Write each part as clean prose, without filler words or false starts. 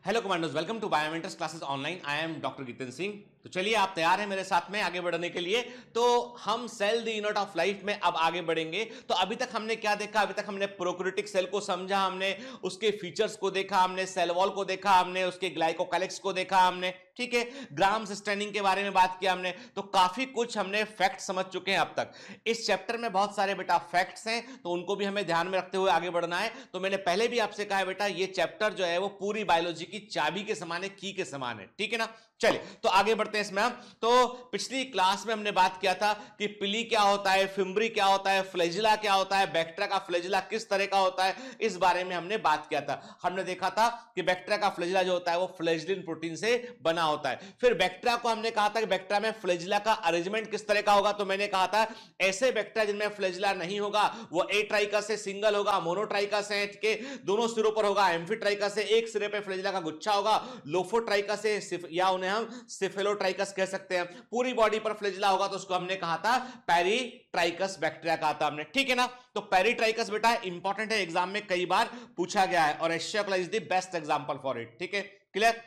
Hello commandos, welcome to Biomentors classes online. I am doctor Jitendra Singh. तो चलिए, आप तैयार हैं मेरे साथ में आगे बढ़ने के लिए? तो हम cell the unit of life में अब आगे बढ़ेंगे। तो अभी तक हमने क्या देखा? अभी तक हमने प्रोकैरियोटिक सेल को समझा, हमने उसके फीचर्स को देखा, हमने सेल वॉल को देखा, हमने उसके ग्लाइकोकालिक्स को देखा, हमने ठीक है ग्राम्स स्टेनिंग के बारे में बात किया हमने। तो काफी कुछ हमने फैक्ट समझ चुके हैं अब तक। इस चैप्टर में बहुत सारे बेटा फैक्ट्स हैं, तो उनको भी हमें ध्यान में रखते हुए आगे बढ़ना है। तो मैंने पहले भी आपसे कहा है बेटा, ये चैप्टर जो है वो पूरी बायोलॉजी की चाबी के समान है, की के समान है, ठीक है ना। चलिए तो आगे बढ़ते हैं इसमें हम। तो पिछली क्लास में हमने बात किया था कि पिली क्या होता है, फिम्बरी क्या होता है, फ्लैजिला क्या होता है, बैक्टीरिया का फ्लैजिला किस तरह का होता है, इस बारे में हमने बात किया था। हमने देखा था कि बैक्टीरिया का फ्लैजिला जो होता है वो फ्लैजिलिन प्रोटीन से बना होता है। फिर बैक्टीरिया को हमने कहा था कि बैक्टीरिया में फ्लैजिला का अरेंजमेंट किस तरह का होगा। तो मैंने कहा था ऐसे बैक्टीरिया जिनमें फ्लैजिला नहीं होगा वो एट्राइकस से सिंगल होगा, मोनोट्राइकस है के दोनों सिरों पर होगा, एम्फीट्राइकस से एक सिरे पे फ्लैजिला का गुच्छा होगा, लोफोट्राइकस से या उन्हें हम सिफेलोट्राइकस कह सकते हैं। पूरी बॉडी पर फ्लैजिला होगा तो उसको हमने कहा था पेरिट्राइकस बैक्टीरिया कहा था हमने, ठीक है ना। तो पेरिट्राइकस बेटा इंपॉर्टेंट है, एग्जाम में कई बार पूछा गया है और Asia coli is the best example for it, ठीक है, क्लियर।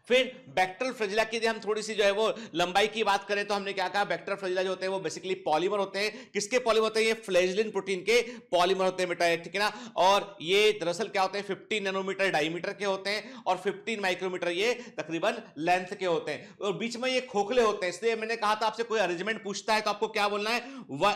फिर बैक्टीरियल फ्लैजिला की हम थोड़ी सी जो है वो लंबाई की बात करें तो हमने क्या कहा, बैक्टीरियल फ्लैजिला जो होते हैं वो बेसिकली पॉलीमर होते हैं। किसके पॉलीमर होते हैं? ये फ्लैजिलिन प्रोटीन के पॉलीमर होते हैं बेटा, ठीक है ना। और ये दरअसल क्या होते हैं, 15 नैनोमीटर डायमीटर के होते हैं और 15 माइक्रोमीटर ये तकरीबन लेंथ के होते हैं, और बीच में ये खोखले होते हैं। इसलिए मैंने कहा था आपसे कोई अरेंजमेंट पूछता है तो आपको क्या बोलना है,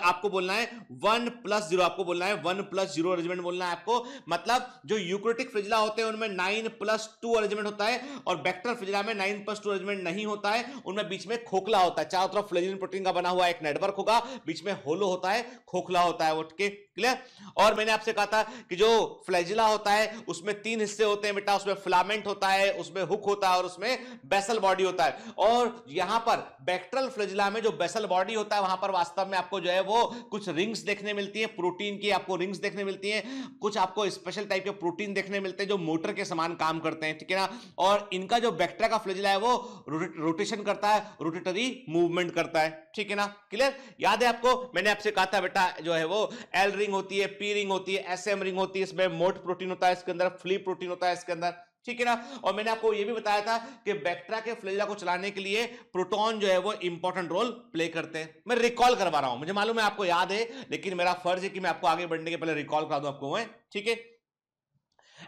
आपको बोलना है 1+0, आपको बोलना है 1+0 अरेंजमेंट बोलना है आपको। मतलब जो यूकैरियोटिक फ्लैजिला होते हैं उनमें 9+2 अरेंजमेंट होता है और बैक्टीरियल फ्लैजिला में 9+2 अरेंजमेंट नहीं होता है, उनमें बीच में खोखला होता है। चारों तरफ फ्लैजिलिन प्रोटीन का बना हुआ एक नेटवर्क होगा, बीच में होलो होता है, खोखला होता है, ओके क्लियर। और मैंने आपसे कहा था कि जो फ्लैजिला होता है उसमें 3 हिस्से होते हैं बेटा, उसमें फिलामेंट होता है, उसमें हुक होता है और उसमें बेसल बॉडी होता है। और यहां पर बैक्टीरियल फ्लैजिला में जो बेसल बॉडी होता है वहां पर वास्तव में आपको जो है वो कुछ रिंग्स देखने मिलती है, प्रोटीन की आपको रिंग्स देखने मिलती है, कुछ आपको स्पेशल टाइप के प्रोटीन देखने मिलते हैं जो मोटर के समान काम करते हैं, ठीक है ना। और इनका जो बैक्टीरिया का फ्लैजिला है वो रोटेशन करता है, रोटेटरी मूवमेंट करता है, ठीक है ना, क्लियर। याद है आपको, मैंने आपसे कहा था बेटा जो है वो एल रिंग होती है, पी रिंग होती है, एसएम रिंग होती है, इसमें मोट प्रोटीन होता है, इसके अंदर फ्ली प्रोटीन होता है इसके अंदर, ठीक है ना। और मैंने आपको यह भी बताया था कि बैक्टीरिया के फ्लैजिला को चलाने के लिए प्रोटॉन जो है वो इंपॉर्टेंट रोल प्ले करते हैं। मैं रिकॉल करवा रहा हूं, मुझे मालूम है आपको याद है, लेकिन मेरा फर्ज है कि मैं आपको आगे बढ़ने के पहले रिकॉल करा दूं आपको, ठीक है।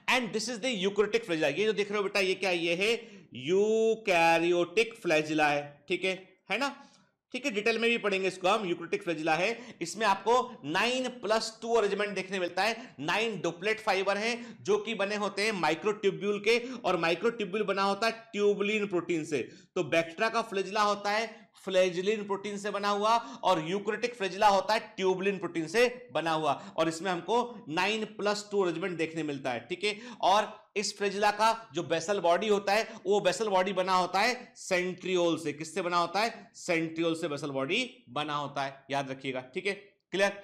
And this is the eukaryotic flagella. ये जो देख रहे हो बेटा ये क्या है? ये है यूकैरियोटिक फ्लैजिला है, ठीक है ना, ठीक है। डिटेल में भी पढ़ेंगे इसको हम। यूकैरियोटिक फ्लैजिला है, इसमें आपको 9+2 अरेंजमेंट देखने मिलता है। 9 डुप्लेट फाइबर हैं जो कि बने होते हैं माइक्रोट्यूब्यूल के, और माइक्रोट्यूब्यूल बना होता है ट्यूबुलिन प्रोटीन से। तो बैक्टीरिया का फ्लैजिला होता है फ्लैजिलिन प्रोटीन से बना हुआ और यूकैरियोटिक फ्लैजिला होता है ट्यूबुलिन प्रोटीन से बना हुआ, और इसमें हमको 9+2 अरेंजमेंट देखने मिलता है, ठीक है। और इस फ्लैजिला का जो बेसल बॉडी होता है वो बेसल बॉडी बना होता है सेंट्रियोल से। किससे बना होता है? सेंट्रियोल से बेसल बॉडी बना होता है, याद रखिएगा, ठीक है, क्लियर।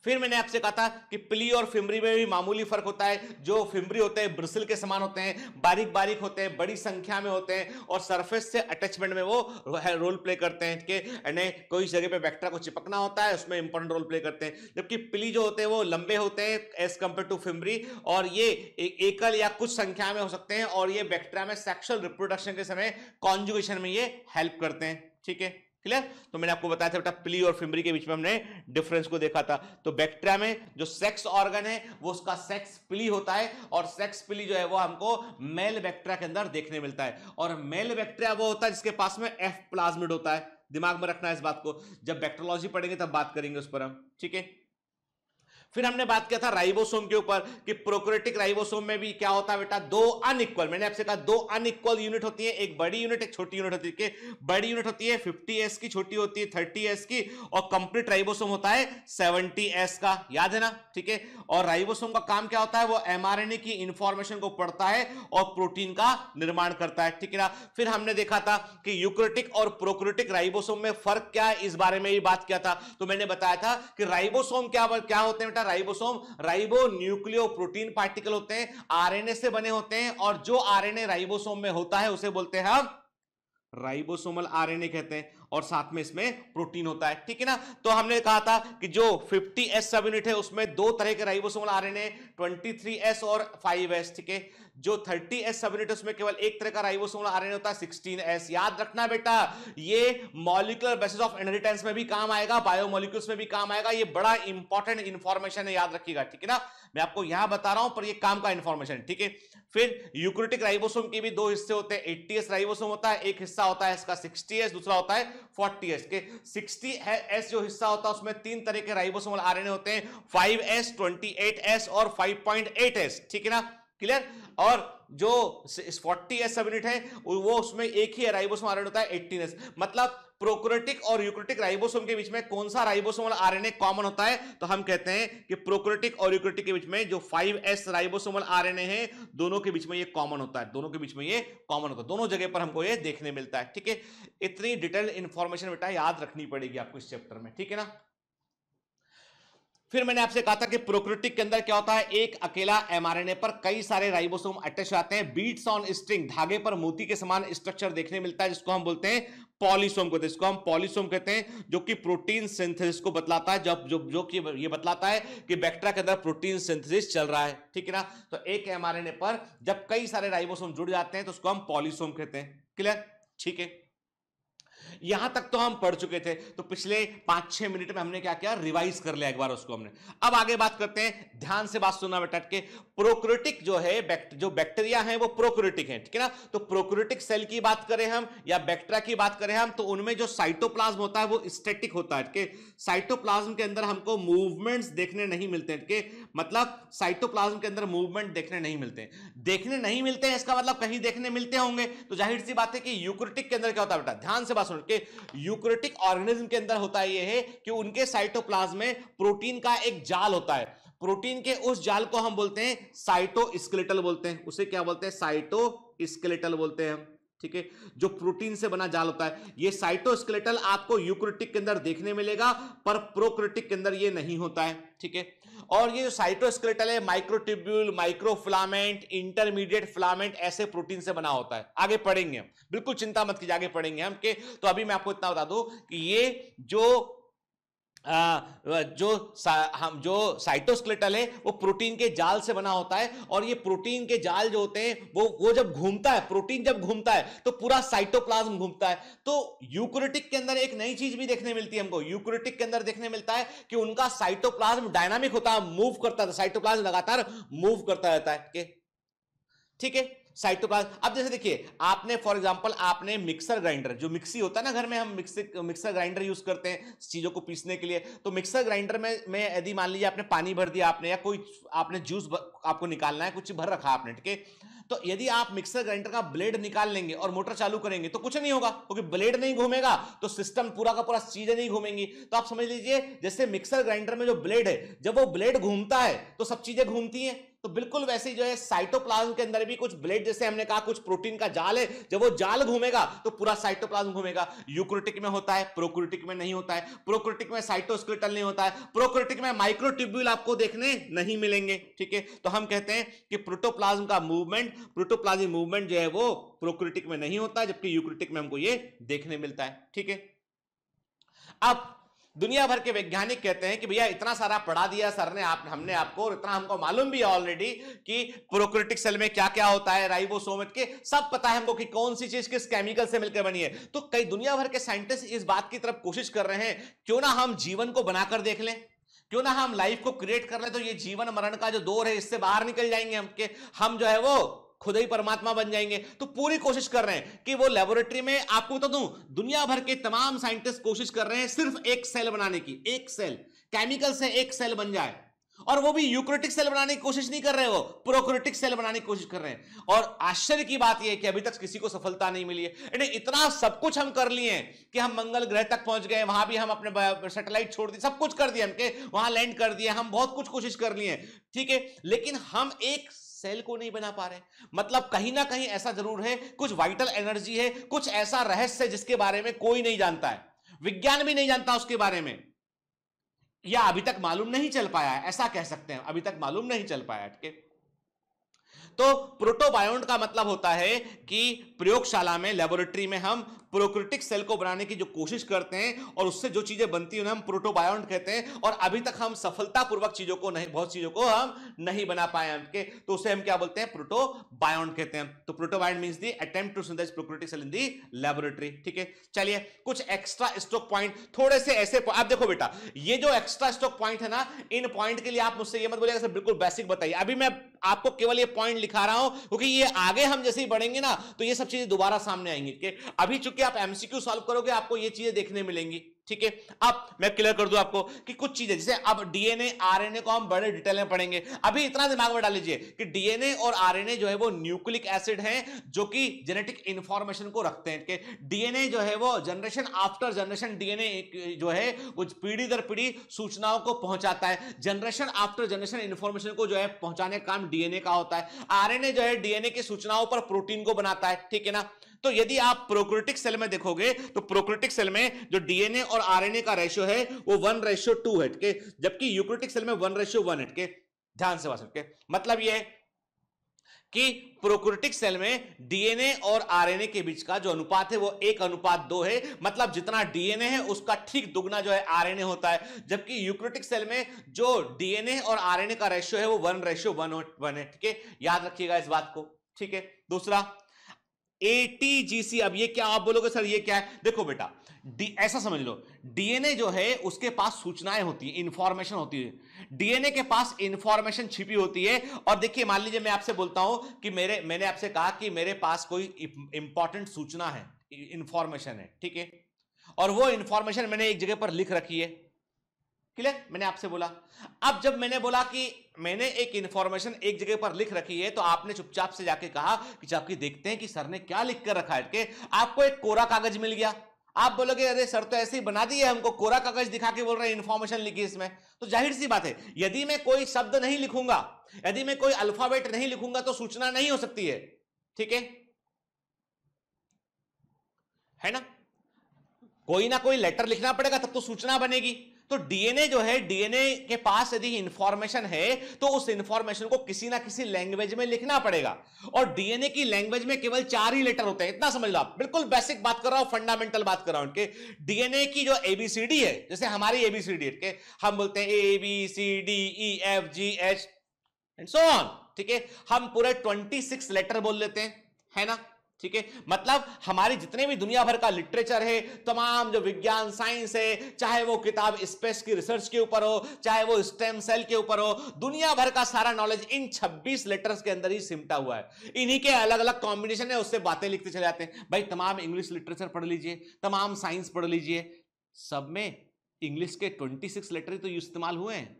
फिर मैंने आपसे कहा था कि पिली और फिम्बरी में भी मामूली फर्क होता है। जो फिम्बरी होते हैं ब्रिसल के समान होते हैं, बारीक बारीक होते हैं, बड़ी संख्या में होते हैं और सरफेस से अटैचमेंट में वो रोल प्ले करते हैं कि कोई जगह पे बैक्टीरिया को चिपकना होता है, उसमें इंपॉर्टेंट रोल प्ले करते हैं। जबकि पिली जो होते हैं वो लंबे होते हैं एज कंपेयर टू फिम्बरी, और ये एकल या कुछ संख्या में हो सकते हैं, और ये बैक्टीरिया में सेक्सुअल रिप्रोडक्शन के समय कॉन्जुगेशन में ये हेल्प करते हैं, ठीक है, क्लियर। तो मैंने आपको बताया था बेटा पिली और फिम्बरी के बीच में हमने डिफरेंस को देखा था। तो बैक्टीरिया में जो सेक्स ऑर्गन है वो उसका सेक्स पिली होता है, और सेक्स पिली जो है वो हमको मेल बैक्टीरिया के अंदर देखने मिलता है। और मेल बैक्टीरिया वो होता है जिसके पास में एफ प्लाज्मिड होता है। दिमाग में रखना है इस बात को, जब बैक्टीरियोलॉजी पढ़ेंगे तब बात करेंगे उस पर हम, ठीक है। फिर हमने बात किया था राइबोसोम के ऊपर कि प्रोकैरियोटिक राइबोसोम में भी क्या होता है बेटा, 2 अनइक्वल, मैंने आपसे कहा 2 अनइक्वल यूनिट होती है, एक बड़ी यूनिट एक छोटी यूनिट होती है। बड़ी यूनिट होती है 50s की, छोटी होती है 30s की, और कंप्लीट राइबोसोम होता है 70s का, याद है ना, ठीक है। और राइबोसोम का काम क्या होता है? वो एमआरएनए की इंफॉर्मेशन को पढ़ता है और प्रोटीन का निर्माण करता है, ठीक है ना। फिर हमने देखा था कि यूकैरियोटिक और प्रोकैरियोटिक राइबोसोम में फर्क क्या है, इस बारे में ही बात किया था। तो मैंने बताया था कि राइबोसोम क्या होते हैं, ribosome ribo nucleo protein particle होते हैं, आरएनए से बने होते हैं, और जो आरएनए राइबोसोम में होता है उसे बोलते हैं हम राइबोसोमल आरएनए कहते हैं। और साथ में इसमें प्रोटीन होता है, ठीक है ना। तो हमने कहा था कि जो 50S सब यूनिट है उसमें दो तरह के राइबोसोमल आरएनए 23S और 5S, ठीक है। जो 30S सब यूनिट उसमें केवल एक तरह का राइबोसोमल आरएनए होता है 16S। याद रखना बेटा, ये मॉलिक्यूलर बेसिस ऑफ इनहेरिटेंस में भी काम आएगा, बायोमोलिक्यूल्स में भी काम आएगा। ये बड़ा इंपॉर्टेंट इंफॉर्मेशन है, याद रखिएगा, ठीक है ना। मैं आपको यहां बता रहा हूं पर ये काम का इंफॉर्मेशन, ठीक है। फिर यूकैरियोटिक राइबोसोम के भी दो हिस्से होते हैं, 80S राइबोसोम होता है, एक हिस्सा होता है इसका 60S, दूसरा होता है 40S के। 60S जो हिस्सा होता है उसमें तीन तरह के राइबोसोमल आरएनए होते हैं, 5S, 28S और 5.8S, ठीक है ना, क्लियर। और जो 40S सब यूनिट है वो उसमें एक ही राइबोसोम आरएनए होता है 18S। मतलब प्रोकैरियोटिक और यूकैरियोटिक राइबोसोम के बीच में कौन सा राइबोसोमल आरएनए कॉमन होता है, तो हम कहते हैं कि प्रोकैरियोटिक और यूकैरियोटिक के बीच में जो 5S राइबोसोमल आरएनए है दोनों के बीच में ये कॉमन होता है, दोनों के बीच में ये कॉमन होता है, दोनों जगह पर हमको ये देखने मिलता है, ठीक है। इतनी डिटेल इंफॉर्मेशन बेटा याद रखनी पड़ेगी आपको इस चैप्टर में, ठीक है ना। फिर मैंने आपसे कहा था कि प्रोकैरियोटिक के अंदर क्या होता है, एक अकेला एमआरएनए पर कई सारे राइबोसोम अटैच आते हैं, बीट्स ऑन स्ट्रिंग, धागे पर मोती के समान स्ट्रक्चर देखने मिलता है, जिसको हम बोलते हैं पॉलीसोम कहते हैं, इसको हम पॉलीसोम कहते हैं, जो कि प्रोटीन सिंथेसिस को बतलाता है, जो कि ये बतलाता है कि बैक्टीरिया के अंदर प्रोटीन सिंथेसिस चल रहा है, ठीक है ना। तो एक एमआरएनए पर जब कई सारे राइबोसोम जुड़ जाते हैं तो उसको हम पॉलीसोम कहते हैं, क्लियर, ठीक है। यहां तक तो हम पढ़ चुके थे, तो पिछले 5-6 मिनट में हमने क्या किया, रिवाइज कर लिया एक बार उसको हमने। अब आगे बात करते हैं, ध्यान से बात सुनना बेटा के। प्रोकैरियोटिक जो है, जो बैक्टीरिया है वो प्रोकैरियोटिक है, ठीक है ना। तो प्रोकैरियोटिक सेल की बात करें हम या बैक्टीरिया की बात करें हम, तो उनमें जो साइटोप्लाज्म होता है वो स्टैटिक होता है, ठीक है। साइटोप्लाज्म के अंदर हमको मूवमेंट्स देखने नहीं मिलते हैं, ठीक है। मतलब साइटोप्लाज्म के अंदर मूवमेंट देखने नहीं मिलते हैं, देखने नहीं मिलते हैं इसका मतलब कहीं देखने मिलते होंगे। तो जाहिर सी बात है कि यूकैरियोटिक के अंदर क्या होता है बेटा, ध्यान से बात सुनो कि यूकैरियोटिक ऑर्गेनिज्म के अंदर होता है ये है कि उनके साइटोप्लाज्म में प्रोटीन का एक जाल होता है, प्रोटीन के उस जाल को हम बोलते हैं साइटोस्केलेटल बोलते हैं, उसे क्या बोलते हैं, साइटोस्केलेटल बोलते हैं हम, ठीक है। जो प्रोटीन से बना जाल होता है, ये साइटोस्केलेटल आपको यूकैरियोटिक के अंदर देखने मिलेगा, पर प्रोकैरियोटिक के अंदर ये नहीं होता है, ठीक है। और ये जो साइटोस्केलेटल है, माइक्रोट्यूब्यूल, माइक्रोफिलामेंट, इंटरमीडिएट फिलामेंट ऐसे प्रोटीन से बना होता है। आगे पढ़ेंगे हम, बिल्कुल चिंता मत कीजिए, आगे पढ़ेंगे हम के। तो अभी मैं आपको इतना बता दूं कि ये जो जो साइटोस्केलेटल है वो प्रोटीन के जाल से बना होता है, और ये प्रोटीन के जाल जो होते हैं वो जब घूमता है, प्रोटीन जब घूमता है तो पूरा साइटोप्लाज्म घूमता है। तो यूकैरियोटिक के अंदर एक नई चीज भी देखने मिलती है हमको, यूकैरियोटिक के अंदर देखने मिलता है कि उनका साइटोप्लाज्म डायनामिक होता है, मूव करता है, साइटोप्लाज्म लगातार मूव करता रहता है, ठीक है। साइटोप्लाज्म, अब जैसे देखिए आपने फॉर एग्जांपल आपने मिक्सर ग्राइंडर, जो मिक्सी होता है ना घर में, हम मिक्सर ग्राइंडर यूज करते हैं चीजों को पीसने के लिए। तो मिक्सर ग्राइंडर में यदि मान लीजिए आपने पानी भर दिया आपने, या कोई आपने जूस आपको निकालना है, कुछ भर रखा आपने, ठीक है। तो यदि आप मिक्सर ग्राइंडर का ब्लेड निकाल लेंगे और मोटर चालू करेंगे तो कुछ नहीं होगा, क्योंकि ब्लेड नहीं घूमेगा तो सिस्टम पूरा का पूरा चीजें नहीं घूमेंगी। तो आप समझ लीजिए जैसे मिक्सर ग्राइंडर में जो ब्लेड है, जब वो ब्लेड घूमता है तो सब चीजें घूमती हैं, तो बिल्कुल वैसे ही जो है साइटोप्लाज्म के अंदर भी कुछ ब्लेड, जैसे हमने कहा कुछ प्रोटीन का जाल है, जब वो जाल घूमेगा तो पूरा साइटोप्लाज्म घूमेगा। यूकैरियोटिक में होता है, प्रोकैरियोटिक में नहीं होता है। प्रोकैरियोटिक में साइटोस्केलेटल नहीं होता है, प्रोकैरियोटिक में माइक्रोट्यूब्यूल आपको देखने नहीं मिलेंगे, ठीक है। तो हम कहते हैं कि प्रोटोप्लाज्म का मूवमेंट, प्रोटोप्लाज्मिक मूवमेंट जो है वो प्रोकैरियोटिक में नहीं होता, जबकि यूकैरियोटिक में हमको ये देखने मिलता है, ठीक है। अब दुनिया भर के वैज्ञानिक कहते हैं कि भैया इतना सारा पढ़ा दिया सर ने, हमने आपको, और इतना हमको मालूम भी है ऑलरेडी कि प्रोकैरियोटिक सेल में क्या क्या होता है, राइबोसोम के सब पता है हमको कि कौन सी चीज किस केमिकल से मिलकर बनी है। तो कई दुनिया भर के साइंटिस्ट इस बात की तरफ कोशिश कर रहे हैं, क्यों ना हम जीवन को बनाकर देख लें, क्यों ना हम लाइफ को क्रिएट कर लें, तो ये जीवन मरण का जो दौर है इससे बाहर निकल जाएंगे हम जो है वो खुद ही परमात्मा बन जाएंगे। तो पूरी कोशिश कर रहे हैं कि वो लेबोरेटरी में, आपको बता दूं दुनिया भर के तमाम साइंटिस्ट कोशिश कर रहे हैं सिर्फ एक सेल बनाने की, एक सेल, केमिकल से एक सेल बन जाए, और वो भी यूकैरियोटिक सेल बनाने की कोशिश नहीं कर रहे, वो प्रोकैरियोटिक सेल बनाने की कोशिश कर रहे हैं। और आश्चर्य की बात यह है कि अभी तक किसी को सफलता नहीं मिली है। इतना सब कुछ हम कर लिए कि हम मंगल ग्रह तक पहुंच गए, वहां भी हम अपने सैटेलाइट छोड़ दिए, सब कुछ कर दिया, हम वहां लैंड कर दिए, हम बहुत कुछ कोशिश कर लिए, ठीक है, लेकिन हम एक सेल को नहीं बना पा रहे। मतलब कहीं ना कहीं ऐसा जरूर है, कुछ वाइटल एनर्जी है, कुछ ऐसा रहस्य है जिसके बारे में कोई नहीं जानता है, विज्ञान भी नहीं जानता उसके बारे में, या अभी तक मालूम नहीं चल पाया है, ऐसा कह सकते हैं, अभी तक मालूम नहीं चल पाया, ठीक है। तो प्रोटोबायोन्ट का मतलब होता है कि प्रयोगशाला में, लेबोरेटरी में हम प्रोक्रियोटिक सेल को बनाने की जो कोशिश करते हैं और उससे जो चीजें बनती है उन्हें हम प्रोटोबायोन्ट कहते हैं, और अभी तक हम सफलतापूर्वक चीजों को नहीं, बहुत चीजों को हम नहीं बना पाए हैं, तो उसे हम क्या बोलते हैं, प्रोटोबायोन्ट कहते हैं। तो protobiont means the attempt to synthesise prokaryotic cell in the laboratory. ठीक है, चलिए कुछ एक्स्ट्रा स्टॉक पॉइंट, थोड़े से ऐसे आप देखो बेटा, ये जो एक्स्ट्रा स्टॉक पॉइंट है ना, इन पॉइंट के लिए आप मुझसे ये मत बोलिएगा सर बिल्कुल बेसिक बताइए, अभी मैं आपको केवल ये पॉइंट लिखा रहा हूं क्योंकि ये आगे हम जैसे ही बढ़ेंगे ना तो ये सब चीजें दोबारा सामने आएंगी। ठीक है, अभी चूंकि आप एमसीक्यू सॉल्व करोगे आपको ये चीजें देखने मिलेंगी। ठीक है, अब मैं क्लियर कर दूं आपको कि कुछ चीजें जैसे अब डीएनए आरएनए को हम बड़े डिटेल में पढ़ेंगे, अभी इतना दिमाग में डाल लीजिए कि डीएनए और आरएनए जो है वो न्यूक्लिक एसिड हैं जो कि जेनेटिक इंफॉर्मेशन को रखते हैं। कि डीएनए जो है वो जनरेशन आफ्टर जनरेशन डीएनए जो है वो पीढ़ी दर पीढ़ी सूचनाओं को पहुंचाता है, जनरेशन आफ्टर जनरेशन इंफॉर्मेशन को जो है पहुंचाने का काम डीएनए का होता है। आरएनए जो है डीएनए की सूचनाओं पर प्रोटीन को बनाता है। ठीक है ना, तो यदि आप प्रोक्रियोटिक सेल में देखोगे तो प्रोक्रियोटिक सेल में जो डीएनए और आरएनए का रेशियो है वो 1:2 है, जबकि यूकेरियोटिक सेल में 1:1 है। ध्यान से बात के मतलब ये है कि प्रोक्रियोटिक सेल में डीएनए और आरएनए के बीच का जो अनुपात है वो 1:2 है, मतलब जितना डीएनए है उसका ठीक दुगना जो है आरएनए होता है, जबकि यूकेरियोटिक सेल में जो डीएनए और आरएनए का रेशियो है वो 1:1 है। ठीक है, याद रखिएगा इस बात को। ठीक है, दूसरा एटीजीसी, अब ये क्या आप बोलोगे सर ये क्या है, देखो बेटा ऐसा समझ लो, डीएनए जो है उसके पास सूचनाएं होती है, इंफॉर्मेशन होती है, डीएनए के पास इंफॉर्मेशन छिपी होती है। और देखिए मान लीजिए मैं आपसे बोलता हूं कि मैंने आपसे कहा कि मेरे पास कोई इंपॉर्टेंट सूचना है, इंफॉर्मेशन है। ठीक है, और वो इंफॉर्मेशन मैंने एक जगह पर लिख रखी है, क्लियर, मैंने आपसे बोला। अब जब मैंने बोला कि मैंने एक इंफॉर्मेशन एक जगह पर लिख रखी है तो आपने चुपचाप से जाके कहा कि जाके देखते हैं कि सर ने क्या लिख कर रखा है। कि आपको एक कोरा कागज मिल गया, आप बोलोगे अरे सर तो ऐसे ही बना दिए, हमको कोरा कागज दिखा के बोल रहे हैं इंफॉर्मेशन लिखी इसमें। तो जाहिर सी बात है यदि मैं कोई शब्द नहीं लिखूंगा, यदि मैं कोई अल्फाबेट नहीं लिखूंगा तो सूचना नहीं हो सकती है। ठीक है ना, कोई ना कोई लेटर लिखना पड़ेगा तब तो सूचना बनेगी। तो डीएनए जो है, डीएनए के पास यदि इंफॉर्मेशन है तो उस इंफॉर्मेशन को किसी ना किसी लैंग्वेज में लिखना पड़ेगा, और डीएनए की लैंग्वेज में केवल 4 ही लेटर होते हैं, इतना समझ लो आप, बिल्कुल बेसिक बात कर रहा हूं, फंडामेंटल बात कर रहा हूं। डीएनए की जो एबीसीडी है, जैसे हमारी एबीसीडी है, हम बोलते हैं A B C D E F G H and so on. ठीक है, हम पूरे 26 लेटर बोल लेते हैं, है ना। ठीक है, मतलब हमारी जितने भी दुनिया भर का लिटरेचर है, तमाम जो विज्ञान साइंस है, चाहे वो किताब स्पेस की रिसर्च के ऊपर हो, चाहे वो स्टेम सेल के ऊपर हो, दुनिया भर का सारा नॉलेज इन 26 लेटर्स के अंदर ही सिमटा हुआ है। इन्हीं के अलग अलग कॉम्बिनेशन है, उससे बातें लिखते चले जाते हैं। भाई तमाम इंग्लिश लिटरेचर पढ़ लीजिए, तमाम साइंस पढ़ लीजिए, सब में इंग्लिश के 26 लेटर ही तो इस्तेमाल हुए हैं।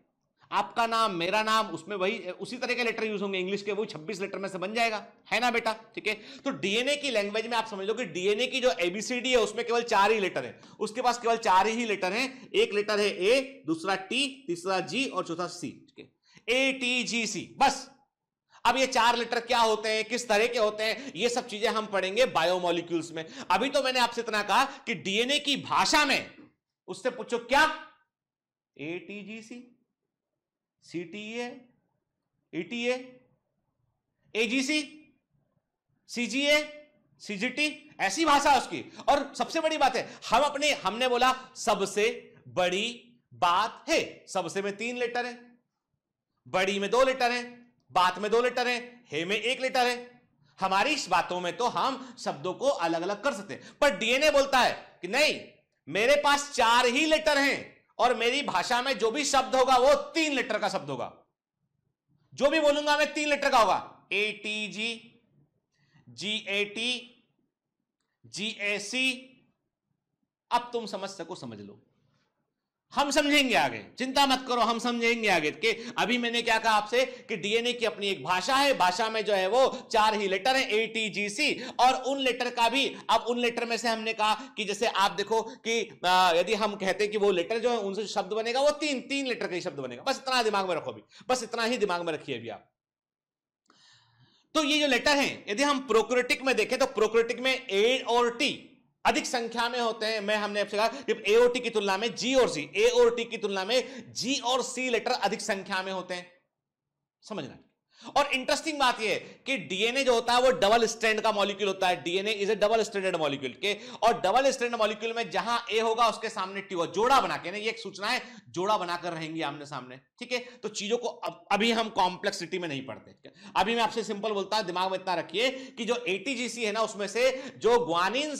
आपका नाम, मेरा नाम, उसमें वही उसी तरह के लेटर यूज होंगे इंग्लिश के, वो 26 लेटर में से बन जाएगा, है ना बेटा। ठीक है, तो डीएनए की लैंग्वेज में आप समझ लो कि डीएनए की जो एबीसीडी है उसमें केवल 4 ही लेटर है, उसके पास केवल 4 ही लेटर हैं। एक लेटर है ए, दूसरा टी, तीसरा जी और चौथा सी। ठीक है, ए टी जी सी, बस। अब ये 4 लेटर क्या होते हैं, किस तरह के होते हैं, ये सब चीजें हम पढ़ेंगे बायोमोलिक्यूल्स में। अभी तो मैंने आपसे इतना कहा कि डीएनए की भाषा में उससे पूछो क्या, ATGC, CTA, ETA, AGC, CGA, CGT, ऐसी भाषा उसकी। और सबसे बड़ी बात है हमने बोला सबसे बड़ी बात है, सबसे में 3 लेटर है, बड़ी में 2 लेटर है, बात में 2 लेटर है, हे में 1 लेटर है। हमारी इस बातों में तो हम शब्दों को अलग अलग कर सकते हैं, पर डीएनए बोलता है कि नहीं, मेरे पास 4 ही लेटर हैं और मेरी भाषा में जो भी शब्द होगा वो 3 लेटर का शब्द होगा, जो भी बोलूंगा मैं 3 लेटर का होगा। ATG, GAT, GAC. अब तुम समझ सको समझ लो, हम समझेंगे आगे, चिंता मत करो, हम समझेंगे आगे। कि अभी मैंने क्या कहा आपसे कि डीएनए की अपनी एक भाषा है, भाषा में जो है वो 4 ही लेटर है, एटीजीसी। और उन लेटर का भी, अब उन लेटर में से हमने कहा कि जैसे आप देखो कि यदि हम कहते हैं कि वो लेटर जो है उनसे शब्द बनेगा वो 3 लेटर का ही शब्द बनेगा। बस इतना दिमाग में रखो, अभी बस इतना ही दिमाग में रखिए अभी आप। तो ये जो लेटर है, यदि हम प्रोक्रियोटिक में देखें तो प्रोक्रियोटिक में ए और टी अधिक संख्या में होते हैं। हमने आपसे कहा कि ए और टी की तुलना में जी और सी, ए और टी की तुलना में जी और सी लेटर अधिक संख्या में होते हैं, समझना। और इंटरेस्टिंग बात यह है कि डीएनए जो होता है वो डबल स्ट्रैंड का मॉलिक्यूल होता है। DNA is A double stranded molecule के, और डबल स्ट्रैंड मॉलिक्यूल में जहां ए होगा उसके सामने टी होगा, जोड़ा बना के ना, ये एक सूचना है, जोड़ा बनाकर रहेंगी आमने सामने, ठीक है। तो चीजों को अभी हम कॉम्प्लेक्सिटी में नहीं पढ़ते। अभी मैं आपसे सिंपल बोलता हूं, दिमाग में इतना रखिए कि जो एटीजीसी है ना, उसमें से जो ग्वानिन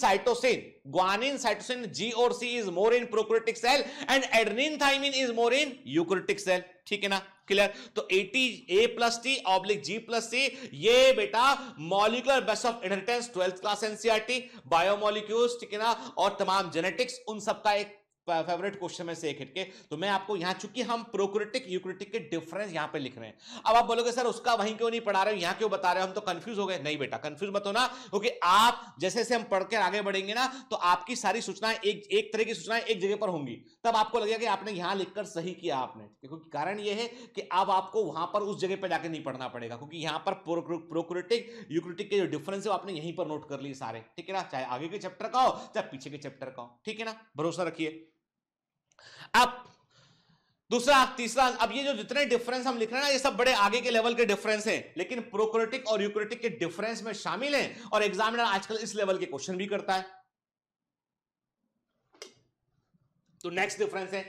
साइटोसिन जी और C is more in prokaryotic cell and adenine thymine is more in eukaryotic cell, ठीक है ना, क्लियर। तो A plus T oblique G plus C, ये बेटा molecular base of inheritance 12th class NCERT, biomolecules, ठीक है ना, और तमाम जेनेटिक्स, उन सबका एक फेवरेट क्वेश्चन में से एक हिट के। तो मैं आपको यहां, चूंकि हम प्रोकैरियोटिक यूकैरियोटिक के डिफरेंस यहां पे लिख रहे हैं। अब आप बोलोगे सर उसका वहीं क्यों नहीं पढ़ा रहे हो, यहां क्यों बता रहे हो, हम तो कंफ्यूज हो गए। नहीं बेटा, कंफ्यूज मत होना, क्योंकि आप जैसे जैसे हम पढ़ के आगे बढ़ेंगे ना, तो आपकी सारी सूचनाएं एक तरह की सूचनाएं एक जगह पर होंगी, तब आपको लगेगा कि आपने यहां लिखकर सही किया आपने, क्योंकि कारण यह है कि अब आपको वहां पर उस जगह पर जाकर नहीं पढ़ना पड़ेगा, क्योंकि यहां पर प्रोकैरियोटिक यूकैरियोटिक के जो डिफरेंस है आपने यहीं पर नोट कर लिए सारे, ठीक है ना, चाहे आगे के चैप्टर का हो चाहे पीछे के चैप्टर का हो, ठीक है ना, भरोसा रखिए। अब दूसरा तीसरा, अब ये जो जितने डिफरेंस हम लिख रहे हैं ना, ये सब बड़े आगे के लेवल के डिफरेंस हैं, लेकिन प्रोकैरियोटिक और यूकैरियोटिक के डिफरेंस में शामिल हैं, और एग्जामिनर आजकल इस लेवल के क्वेश्चन भी करता है। तो नेक्स्ट डिफरेंस है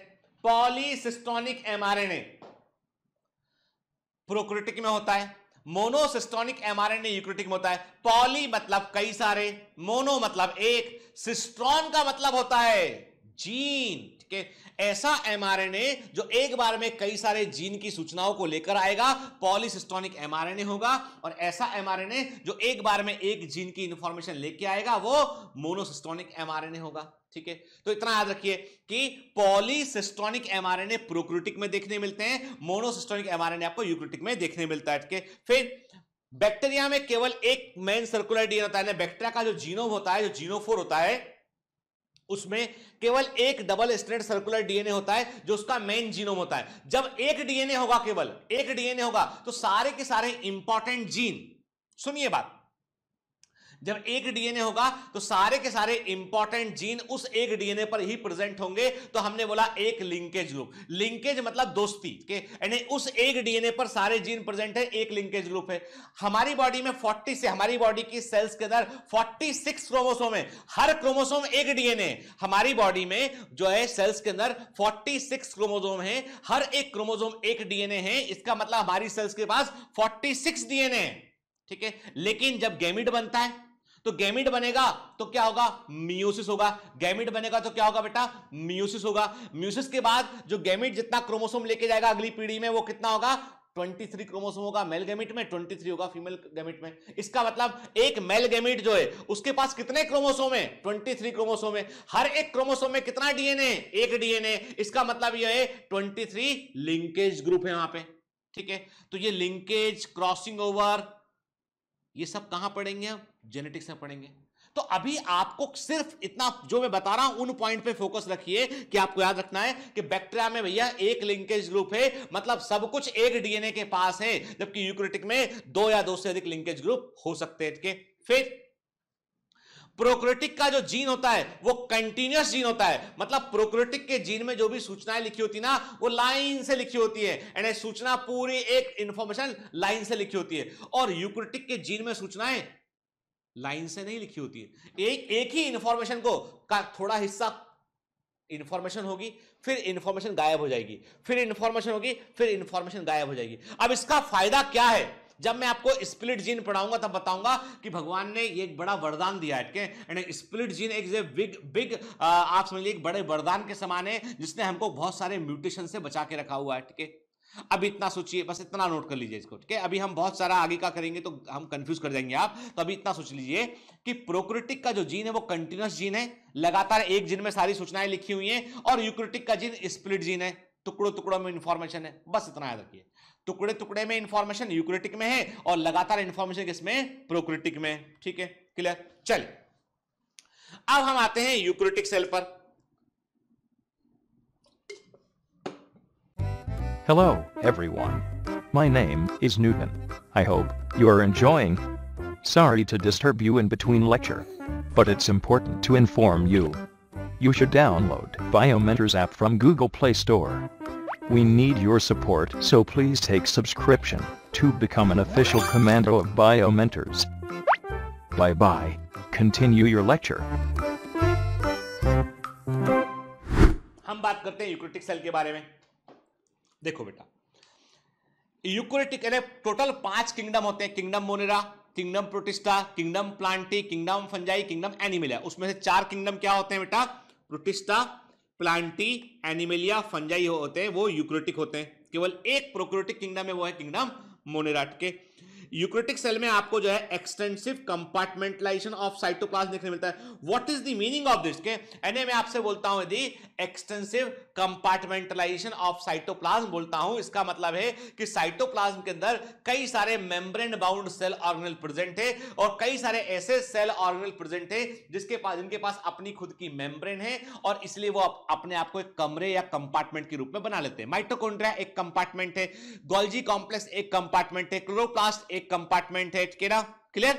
पॉलीसिस्टोनिक एमआरएनए, प्रोकैरियोटिक में होता है, मोनोसिस्टोनिक एमआरएनए यूकैरियोटिक में होता है। पॉली मतलब कई सारे, मोनो मतलब एक, सिस्ट्रॉन का मतलब होता है जीन, ठीक है। ऐसा एमआरएनए जो एक बार में कई सारे जीन की सूचनाओं को लेकर आएगा, पॉलीसिस्टोनिक एमआरएनए होगा, और ऐसा एमआरएनए जो एक बार में एक जीन की इंफॉर्मेशन लेके आएगा, वो मोनोसिस्टोनिक एमआरएनए होगा, ठीक है। तो इतना याद रखिए कि पॉलीसिस्टोनिक एमआरएनए प्रोकैरियोटिक में देखने मिलते हैं, मोनोसिस्टोनिक एमआरएनए आपको यूकैरियोटिक में देखने मिलता है, ठीक है। फिर बैक्टीरिया में केवल एक मेन सर्कुलर डीएनए होता है। बैक्टीरिया का जो जीनोम होता है, जो जीनोफोर होता है, उसमें केवल एक डबल स्ट्रैंड सर्कुलर डीएनए होता है, जो उसका मेन जीनोम होता है। जब एक डीएनए होगा, केवल एक डीएनए होगा, तो सारे के सारे इंपॉर्टेंट जीन, सुनिए बात, जब एक डीएनए होगा तो सारे के सारे इंपॉर्टेंट जीन उस एक डीएनए पर ही प्रेजेंट होंगे। तो हमने बोला एक लिंकेज ग्रुप, लिंकेज मतलब दोस्ती के, यानी उस एक डीएनए पर सारे जीन प्रेजेंट है, एक लिंकेज ग्रुप है। हमारी बॉडी में 40 से, हमारी बॉडी की सेल्स के अंदर 46 क्रोमोसोम है, हर क्रोमोसोम एक डीएनए। हमारी बॉडी में जो है सेल्स के अंदर 46 क्रोमोसोम है, हर एक क्रोमोसोम एक डीएनए है, इसका मतलब हमारी सेल्स के पास 46 डीएनए, ठीक है। लेकिन जब गैमीट बनता है, तो गैमीट बनेगा तो क्या होगा, मियोसिस होगा। गैमीट बनेगा तो क्या होगा बेटा, मियोसिस होगा। मियोसिस के बाद जो गैमीट जितना क्रोमोसोम लेके जाएगा अगली पीढ़ी में, वो कितना होगा, 23 क्रोमोसोम होगा मेल गैमीट में, 23 होगा फीमेल गैमीट में। इसका मतलब एक मेल गैमीट जो है उसके पास कितने क्रोमोसोम है, 23 क्रोमोसोम है। हर एक क्रोमोसोम में कितना डीएनए, एक डीएनए। इसका मतलब यह है 23 लिंकेज ग्रुप है वहां पे, ठीक है। तो ये लिंकेज, क्रॉसिंग ओवर, ये सब कहां पढ़ेंगे हम, जेनेटिक्स में पढ़ेंगे। तो अभी आपको सिर्फ इतना जो मैं बता रहा हूं उन पॉइंट पे फोकस रखिए कि आपको याद रखना है कि बैक्टीरिया में भैया एक लिंकेज ग्रुप है, मतलब सब कुछ एक डीएनए के पास है, जबकि यूकैरियोटिक में 2 या 2 से अधिक लिंकेज ग्रुप हो सकते हैं। फिर प्रोकैरियोटिक का जो जीन होता है वो कंटीन्यूअस जीन होता है, मतलब प्रोकैरियोटिक के जीन में जो भी सूचनाएं लिखी होती है ना, वो लाइन से लिखी होती है, यानी सूचना पूरी एक इंफॉर्मेशन लाइन से लिखी होती है। और यूकैरियोटिक के जीन में सूचनाएं लाइन से नहीं लिखी होती है, एक ही इंफॉर्मेशन को का थोड़ा हिस्सा इंफॉर्मेशन होगी, फिर इंफॉर्मेशन गायब हो जाएगी, फिर इंफॉर्मेशन होगी, फिर इंफॉर्मेशन गायब हो जाएगी। अब इसका फायदा क्या है, जब मैं आपको स्प्लिट जीन पढ़ाऊंगा तब बताऊंगा कि भगवान ने ये एक बड़ा वरदान दिया है, ठीक है। स्प्लिट जीन एक बिग आप समझ लीजिए एक बड़े वरदान के समान है, जिसने हमको बहुत सारे म्यूटेशन से बचा के रखा हुआ है, ठीक है। अब इतना सोचिए, बस इतना नोट कर लीजिए इसको, ठीक है। अभी हम बहुत सारा आगे का करेंगे तो हम कंफ्यूज कर जाएंगे आप, तो अभी इतना सोच लीजिए कि प्रोकैरियोटिक का जो जीन है वो कंटीन्यूअस जीन है, लगातार एक जीन में सारी सूचनाएं लिखी हुई हैं, और यूकैरियोटिक का जीन स्प्लिट जीन है, टुकड़ों टुकड़ों में इंफॉर्मेशन है। बस इतना याद रखिए, टुकड़े टुकड़े में इंफॉर्मेशन यूकैरियोटिक में है, और लगातार इंफॉर्मेशन किसमें, प्रोकैरियोटिक में, ठीक है, क्लियर। चलिए अब हम आते हैं यूकैरियोटिक सेल पर। Hello, everyone. My name is Newton. I hope you are enjoying. Sorry to disturb you in between lecture, but it's important to inform you. You should download Biomentors app from Google Play Store. We need your support, so please take subscription. to become an official commando of Biomentors. Bye bye. Continue your lecture. हम बात करते हैं eukaryotic cell के बारे में। देखो बेटा, eukaryotic total 5 kingdom होते हैं। Kingdom Monera, kingdom protista, kingdom Plantae, kingdom fungi, kingdom Animalia. उसमें से 4 किंगडम क्या होते हैं बेटा? प्रोटिस्टा, प्लांटी, एनिमलिया, फंजाई होते हैं, वो यूकैरियोटिक होते हैं। केवल एक प्रोकैरियोटिक किंगडम है, वो है किंगडम मोनेरा के। यूकैरियोटिक सेल में आपको जो है एक्सटेंसिव कंपार्टमेंटलाइजेशन ऑफ साइटोप्लाज्म देखने मिलता है। What is the meaning of this? के यानी मैं आपसे बोलता हूं यदि एक्सटेंसिव कंपार्टमेंटलाइजेशन ऑफ साइटोप्लाज्म बोलता हूं, इसका मतलब है कि साइटोप्लाज्म के अंदर कई सारे membrane bound cell organelle present है और कई सारे ऐसे सेल ऑर्गेनेल प्रेजेंट है जिनके पास अपनी खुद की मेम्ब्रेन है और इसलिए वो अपने आप को एक कमरे या कंपार्टमेंट के रूप में बना लेते हैं। माइटोकॉन्ड्रिया एक कंपार्टमेंट है, गोल्जी कॉम्प्लेक्स एक कंपार्टमेंट है, क्लोरोप्लास्ट एक कंपार्टमेंट है। क्लियर?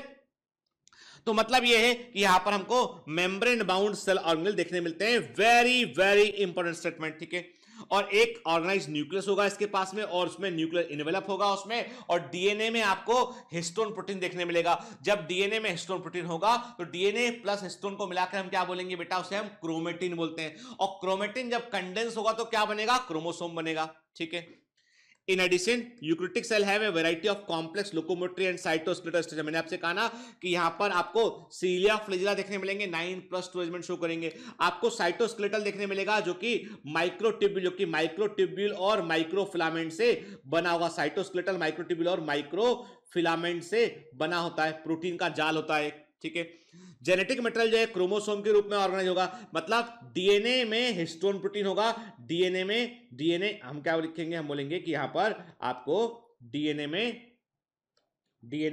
तो मतलब यह है कि यहां पर हमको मेम्ब्रेन बाउंड सेल ऑर्गेनेल देखने मिलते हैं। वेरी वेरी इंपॉर्टेंट स्टेटमेंट, ठीक है। और एक ऑर्गेनाइज्ड न्यूक्लियस होगा इसके पास में और उसमें न्यूक्लियर इन्वेलप होगा उसमें, और डीएनए में आपको हिस्टोन प्रोटीन देखने मिलेगा। जब डीएनए में हिस्टोन प्रोटीन होगा तो डीएनए प्लस हिस्टोन को मिलाकर हम क्या बोलेंगे बेटा? उसे हम क्रोमेटिन बोलते हैं। और क्रोमेटिन जब कंडेंस होगा तो क्या बनेगा? क्रोमोसोम बनेगा, ठीक है। In addition, eukaryotic cell have a variety of complex locomotory and cytoskeletal structure। मैंने आपसे कहा ना कि यहां पर आपको सीलिया फ्लैजिला देखने मिलेंगे, 9+2 एलिमेंट शो करेंगे। आपको साइटोस्केलेटल देखने मिलेगा जो कि माइक्रोट्यूब्यूल और माइक्रोफिलामेंट से बना होगा। साइटोस्केलेटल माइक्रोट्यूब्यूल और माइक्रोफिलामेंट से बना होता है, प्रोटीन का जाल होता है, ठीक है। जेनेटिक मटेरियल जो है क्रोमोसोम के रूप में ऑर्गेनाइज होगा, मतलब डीएनए में हिस्टोन प्रोटीन होगा। डीएनए हम क्या लिखेंगे? हम बोलेंगे कि यहां पर आपको डीएनए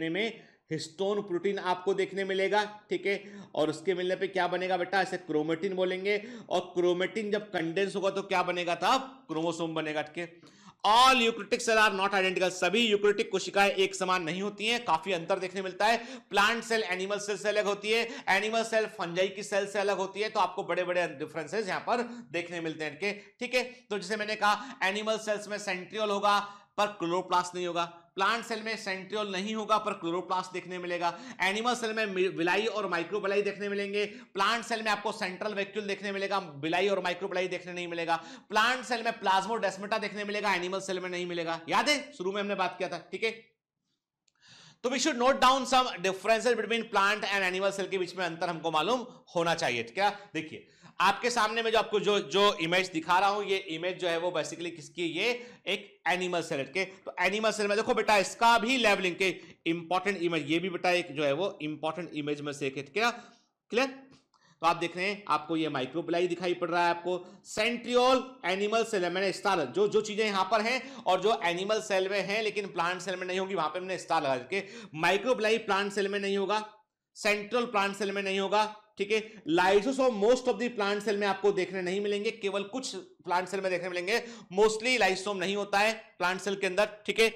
में हिस्टोन प्रोटीन आपको देखने मिलेगा, ठीक है। और उसके मिलने पे क्या बनेगा बेटा? इसे क्रोमेटिन बोलेंगे। और क्रोमेटिन जब कंडेंस होगा तो क्या बनेगा? तब क्रोमोसोम बनेगा, ठीक है। All eukaryotic cell are not identical. सभी यूकैरियोटिक कोशिकाएं एक समान नहीं होती हैं, काफी अंतर देखने मिलता है। प्लांट सेल एनिमल सेल से अलग होती है, एनिमल सेल फंजाई की सेल से अलग होती है। तो आपको बड़े बड़े डिफरेंसेस यहां पर देखने मिलते हैं, ठीक है। तो जैसे मैंने कहा, एनिमल सेल्स में सेंट्रियोल होगा पर क्लोरोप्लास्ट नहीं होगा। प्लांट सेल में सेंट्रियोल नहीं होगा पर क्लोरोप्लास्ट देखने मिलेगा। एनिमल सेल में विलाई और माइक्रोविलाई देखने मिलेंगे। प्लांट सेल में आपको सेंट्रल वैक्यूल देखने मिलेगा, विलाई और माइक्रोविलाई देखने नहीं मिलेगा। प्लांट सेल में प्लाज्मोडेस्माटा देखने मिलेगा, एनिमल सेल में नहीं मिलेगा। याद है शुरू में हमने बात किया था, ठीक है। तो we should note down some differences between plant and animal cell के बीच में अंतर हमको मालूम होना चाहिए, ठीक है। देखिए आपके सामने में जो आपको जो इमेज दिखा रहा हूं, ये इमेज जो है वो बेसिकली किसकी? ये एक एनिमल सेल के। तो एनिमल सेल में देखो बेटा, इसका भी लेवलिंग के इंपॉर्टेंट इमेज, ये भी बेटा एक जो है वो इंपॉर्टेंट इमेज में से एक है, क्या? क्लियर? तो आप देख रहे हैं, आपको ये माइक्रोविलाई दिखाई पड़ रहा है, आपको सेंट्रियोल एनिमल सेल है। मैंने स्टार जो चीजें यहां पर हैं और जो एनिमल सेल में हैं लेकिन प्लांट सेल में नहीं होगी, वहां पे मैंने स्टार लगा के। माइक्रोविलाई प्लांट सेल में नहीं होगा, सेंट्रल प्लांट सेल में नहीं होगा, ठीक है। Lysosome most of the plant cell में आपको देखने नहीं मिलेंगे, केवल कुछ प्लांट सेल में देखने मिलेंगे। मोस्टली लाइसोसोम नहीं होता है प्लांट सेल के अंदर, ठीक है।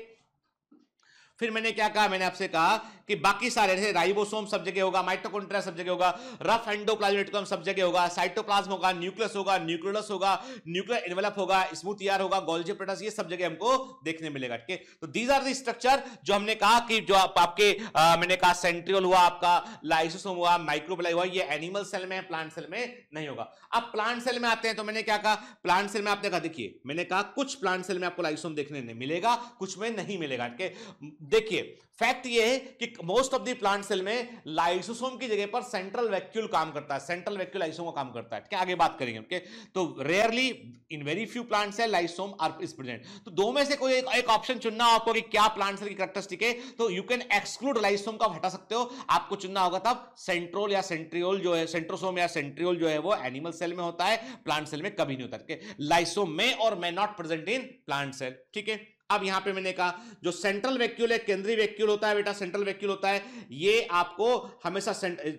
फिर मैंने क्या कहा? मैंने आपसे कहा कि बाकी सारे जैसे राइबोसोम सब जगह होगा, माइटोकॉन्ड्रिया सब जगह होगा, रफ एंडोप्लाज्म सब जगह होगा, साइटोप्लाज्म होगा, न्यूक्लियस होगा, न्यूक्लियोलस होगा, न्यूक्लियर एनवेलप होगा, स्मूथ ईआर होगा, गोल्जी एपैरेटस, ये सब जगह हमको देखने मिलेगा, ठीक है। तो दीज आर द स्ट्रक्चर जो हमने कहा कि जो आपके मैंने कहा सेंट्रियोल हुआ, आपका लाइसोसोम हुआ, माइक्रोविलाई हुआ, ये एनिमल सेल में है, प्लांट सेल में नहीं होगा। अब प्लांट सेल में आते हैं तो मैंने क्या कहा? प्लांट सेल में आपने कहा, देखिए मैंने कहा कुछ प्लांट सेल में आपको लाइसोसोम देखने नहीं मिलेगा, कुछ में नहीं मिलेगा, ठीक है। देखिए फैक्ट ये है कि most of the plant cell में लाइसोसोम की जगह पर सेंट्रल वैक्यूल काम करता है, सेंट्रल वैक्यूल लाइसोसोम का काम करता है, ठीक है। आगे बात करेंगे, ओके। तो rarely in very few plant cell lysosome are is present. तो दो में से कोई एक ऑप्शन चुनना हो आपको कि क्या प्लांट सेल की कैरेक्टरिस्टिक है, तो यू कैन एक्सक्लूड लाइसोसोम का हटा सकते हो, आपको चुनना होगा तब सेंट्रोल या सेंट्रियोल जो है, सेंट्रोसोम या सेंट्रियोल जो है वो एनिमल सेल में होता है, प्लांट सेल में कभी नहीं होता, ठीक है। लाइसोम में और may not present in plant cell, ठीक है। अब यहां पे मैंने कहा जो सेंट्रल वैक्यूल है, केंद्रीय वैक्यूल होता है बेटा, सेंट्रल वैक्यूल होता है, ये आपको हमेशा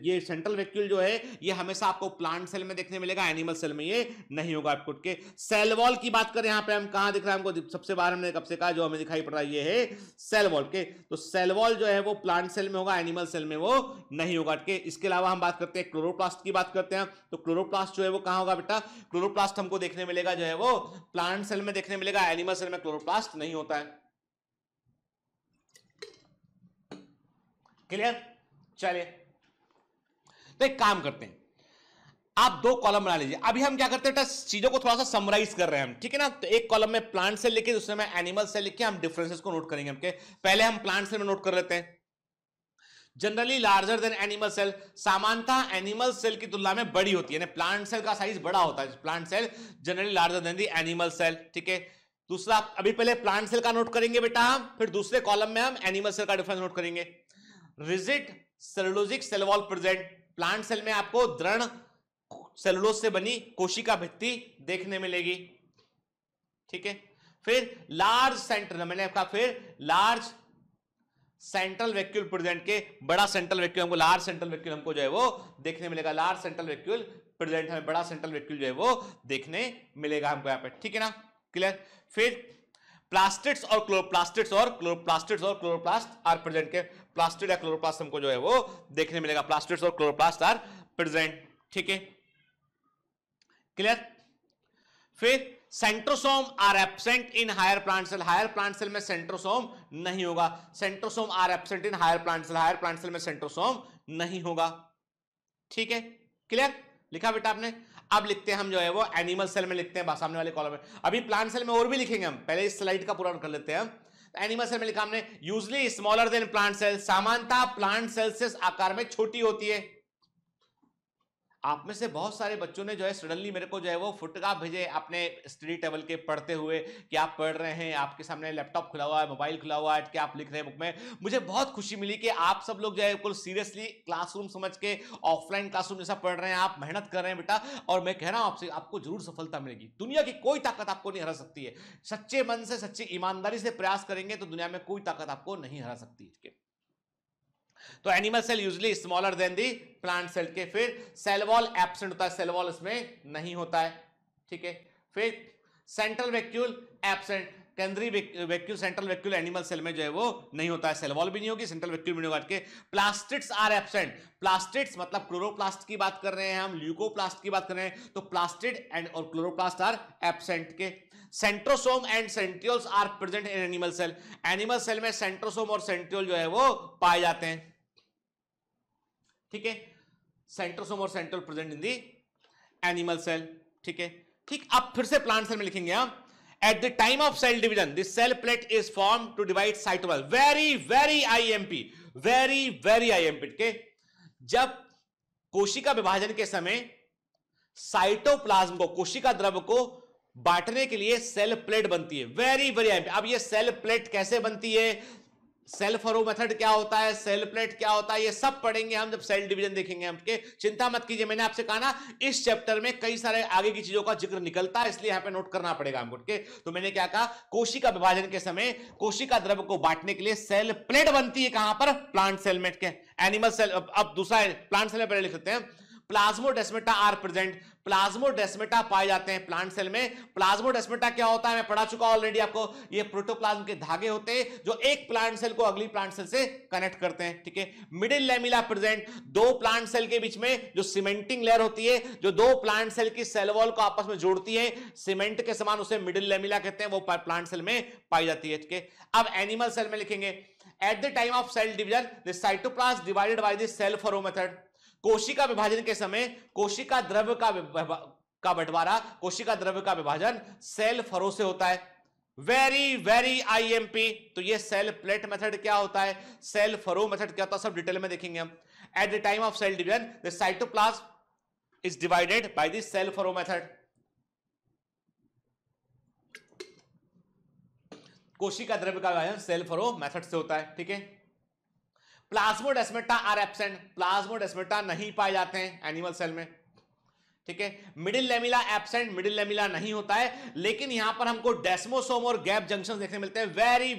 ये सेंट्रल वैक्यूल जो है ये हमेशा आपको प्लांट सेल में देखने मिलेगा, एनिमल सेल में ये नहीं होगा आपको, के। सेल वॉल की बात करें, यहां पे हम कहां दिख रहा है हमको? सबसे बाहर हमने कब से कहा जो हमें दिखाई पड़ रहा है ये है सेल वॉल, के। तो सेल वॉल जो है वो प्लांट सेल में होगा, एनिमल सेल में वो नहीं होगा, के। इसके अलावा हम बात करते हैं क्लोरोप्लास्ट की बात करते हैं, तो क्लोरोप्लास्ट जो है वो कहां होगा बेटा? क्लोरोप्लास्ट हमको देखने मिलेगा जो है वो प्लांट सेल में देखने मिलेगा, एनिमल सेल में क्लोरोप्लास्ट नहीं होता है। क्लियर? चलिए, तो एक काम करते हैं, आप दो कॉलम बना लीजिए। अभी हम क्या करते हैं, चीजों को थोड़ा सा समराइज कर रहे हैं हम, ठीक है ना। तो एक कॉलम में प्लांट सेल लिखे, दूसरे में एनिमल सेल लिखे, हम डिफरेंसेस को नोट करेंगे। हमके पहले हम प्लांट सेल में नोट कर लेते हैं। Generally larger than animal cell, सामान्यतः एनिमल सेल की तुलना में बड़ी होती है, यानी प्लांट सेल का साइज बड़ा होता है। Plant cell generally larger than the animal cell, ठीक है। दूसरा, अभी पहले प्लांट सेल का नोट करेंगे बेटा हम, फिर दूसरे कॉलम में हम एनिमल सेल का डिफरेंस नोट करेंगे। Rigid cellulosic cell wall present, plant cell में आपको दृढ़ सेलुलोज से बनी कोशिका भित्ति देखने मिलेगी, ठीक है। फिर लार्ज सेंटर, मैंने कहा फिर लार्ज सेंट्रल वैक्यूल प्रेजेंट, के बड़ा सेंट्रल वैक्यूल हमको, लार्ज सेंट्रल वैक्यूल हमको जो है वो देखने मिलेगा। लार्ज सेंट्रल वैक्यूल प्रेजेंट, हमें बड़ा सेंट्रल वैक्यूल जो है वो देखने मिलेगा हमको यहाँ पे, ठीक है ना, क्लियर। फिर प्लास्टिड्स और क्लोरोप्लास्टिड्स और क्लोरोप्लास्ट आर प्रेजेंट, के प्लास्टिड या क्लोरोप्लास्ट हमको जो है वो देखने मिलेगा। प्लास्टिड्स और क्लोरोप्लास्ट आर प्रेजेंट, ठीक है, क्लियर। फिर centrosome are absent in higher plant cell, higher plant cell में सेंट्रोसोम नहीं होगा। Centrosome are absent in higher plant cell, higher plant cell में सेंट्रोसोम नहीं होगा, ठीक है, क्लियर। लिखा बेटा आपने। अब लिखते हैं हम जो है वो एनिमल सेल में लिखते हैं, सामने वाले कॉलम में। अभी प्लांट सेल में और भी लिखेंगे हम, पहले इस स्लाइड का पूरा कर लेते हैं हम। एनिमल सेल में लिखा हमने usually smaller than plant cell, सामान्यतः प्लांट सेल से आकार में छोटी होती है। आप में से बहुत सारे बच्चों ने जो है सडनली मेरे को जो है वो फोटोग्राफ भेजे अपने स्टडी टेबल के पढ़ते हुए, कि आप पढ़ रहे हैं, आपके सामने लैपटॉप खुला हुआ है, मोबाइल खुला हुआ है, कि आप लिख रहे हैं बुक में। मुझे बहुत खुशी मिली कि आप सब लोग जो है बिल्कुल सीरियसली क्लासरूम समझ के ऑफलाइन क्लासरूम जैसा पढ़ रहे हैं, आप मेहनत कर रहे हैं बेटा। और मैं कह रहा हूं आपसे, आपको जरूर सफलता मिलेगी। दुनिया की कोई ताकत आपको नहीं हरा सकती है। सच्चे मन से, सच्ची ईमानदारी से प्रयास करेंगे तो दुनिया में कोई ताकत आपको नहीं हरा सकती है। तो animal cell usually smaller than the plant cell, के फिर सेल वॉल एब्सेंट होता है, सेल वॉल इसमें नहीं होता है, ठीक है। फिर सेंट्रल वैक्यूल एब्सेंट, केंद्रीय vacuole, central vacuole animal cell में जो है वो नहीं होता है, सेल वॉल भी नहीं होगी, सेंट्रल वैक्यूल भी नहीं होगा। प्लास्टिड्स आर एब्सेंट, प्लास्टिड्स मतलब क्लोरोप्लास्ट की बात कर रहे हैं हम, ल्यूकोप्लास्ट की बात कर रहे हैं, तो प्लास्टिड एंड और क्लोरोप्लास्ट आर एब्सेंट, के centrosome and centrioles are present in animal cell, animal cell में सेंट्रोसोम और सेंट्रियोल जो है वो पाए जाते हैं, ठीक है। सेंट्रोसोम और centriole present in the animal cell, ठीक है। ठीक, अब फिर से प्लांट सेल में लिखेंगे हम। At the time of cell division, the cell plate is formed to divide cytoplasm. Very IMP, very IMP, के जब कोशिका विभाजन के समय साइटोप्लाज्म को, कोशिका द्रव्य को बांटने के लिए सेल प्लेट बनती है। Very IMP। अब ये सेल प्लेट कैसे बनती है, सेल फरो मेथड क्या होता है, सेल प्लेट क्या होता है, ये सब पढ़ेंगे हम जब सेल डिवीजन देखेंगे हम, के चिंता मत कीजिए। मैंने आपसे कहा ना, इस चैप्टर में कई सारे आगे की चीजों का जिक्र निकलता है, इसलिए यहां पे नोट करना पड़ेगा हमको, के। तो मैंने क्या कहा, कोशिका विभाजन के समय कोशिका द्रव्य को बांटने के लिए सेल प्लेट बनती है, कहां पर, प्लांट सेल में, के एनिमल सेल। अब दूसरा प्लांट सेल में पहले लिख सकते हैं, प्लाज्मोडेस्माटा आर प्रेजेंट, प्लाज्मोडेस्माटा पाए जाते हैं प्लांट सेल में। प्लाज्मोडेस्माटा क्या होता है, मैं पढ़ा चुका ऑलरेडी आपको, ये प्रोटोप्लाज्म के धागे होते हैं जो एक प्लांट सेल को अगली प्लांट सेल से कनेक्ट करते हैं, ठीक है। मिडिल लैमिला प्रेजेंट, दो प्लांट सेल के बीच में जो सीमेंटिंग लेयर होती है, जो दो प्लांट सेल की सेल वॉल को आपस में जोड़ती है, सीमेंट के समान, उसे मिडिल लैमिला कहते हैं, वो प्लांट सेल में पाई जाती है, ठीक है। अब एनिमल सेल में लिखेंगे, at the time of cell division the cytoplasm divided by the cell furrow method, कोशिका विभाजन के समय कोशिका द्रव्य का बंटवारा, कोशिका द्रव्य का विभाजन सेल फरो से होता है। Very IMP। तो ये सेल प्लेट मेथड क्या होता है, सेल फरो मेथड क्या होता है, सब डिटेल में देखेंगे हम। At the time of cell division the cytoplasm is divided by the cell furrow method, कोशिका द्रव्य का विभाजन सेल फरो मेथड से होता है, ठीक है। प्लाज्मोडेस्माटा आर एब्सेंट, प्लाज्मोडेस्माटा नहीं पाए जाते हैं एनिमल सेल में, ठीक है। Middle lamella absent, middle lamella नहीं होता है, लेकिन यहां पर हमको डेस्मोसोम और गैप जंक्शन देखने मिलते हैं। वेरी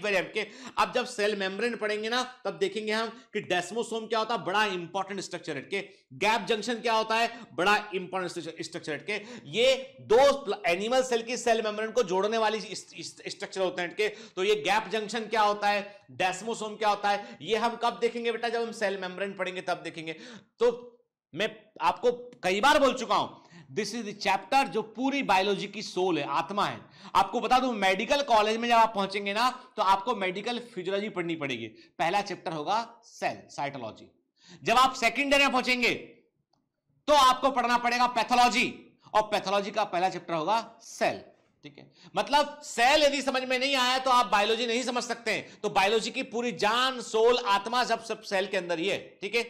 अब जब सेल मेम्ब्रेन पढ़ेंगे ना, तब देखेंगे हम कि डेस्मोसोम क्या होता है, बड़ा इंपॉर्टेंट स्ट्रक्चर है, के गैप जंक्शन क्या होता है, बड़ा इंपॉर्टेंट स्ट्रक्चर, के ये दो एनिमल सेल की सेल मेम्ब्रेन को जोड़ने वाली स्ट्रक्चर होते हैं, के। तो ये गैप जंक्शन क्या होता है, डेस्मोसोम क्या होता है, ये हम कब देखेंगे बेटा, जब हम सेल मेम्ब्रेन पढ़ेंगे तब देखेंगे। तो मैं आपको कई बार बोल चुका हूं, दिस इज द चैप्टर जो पूरी बायोलॉजी की सोल है, आत्मा है। आपको बता दूं, मेडिकल कॉलेज में जब आप पहुंचेंगे ना तो आपको मेडिकल फिजियोलॉजी पढ़नी पड़ेगी। पहला चैप्टर होगा सेल साइटोलॉजी। जब आप सेकंड ईयर में पहुंचेंगे तो आपको पढ़ना पड़ेगा पैथोलॉजी, और पैथोलॉजी का पहला चैप्टर होगा सेल। ठीक है, मतलब सेल यदि समझ में नहीं आया तो आप बायोलॉजी नहीं समझ सकते हैं। तो बायोलॉजी की पूरी जान, सोल, आत्मा सब सेल के अंदर ही है। ठीक है,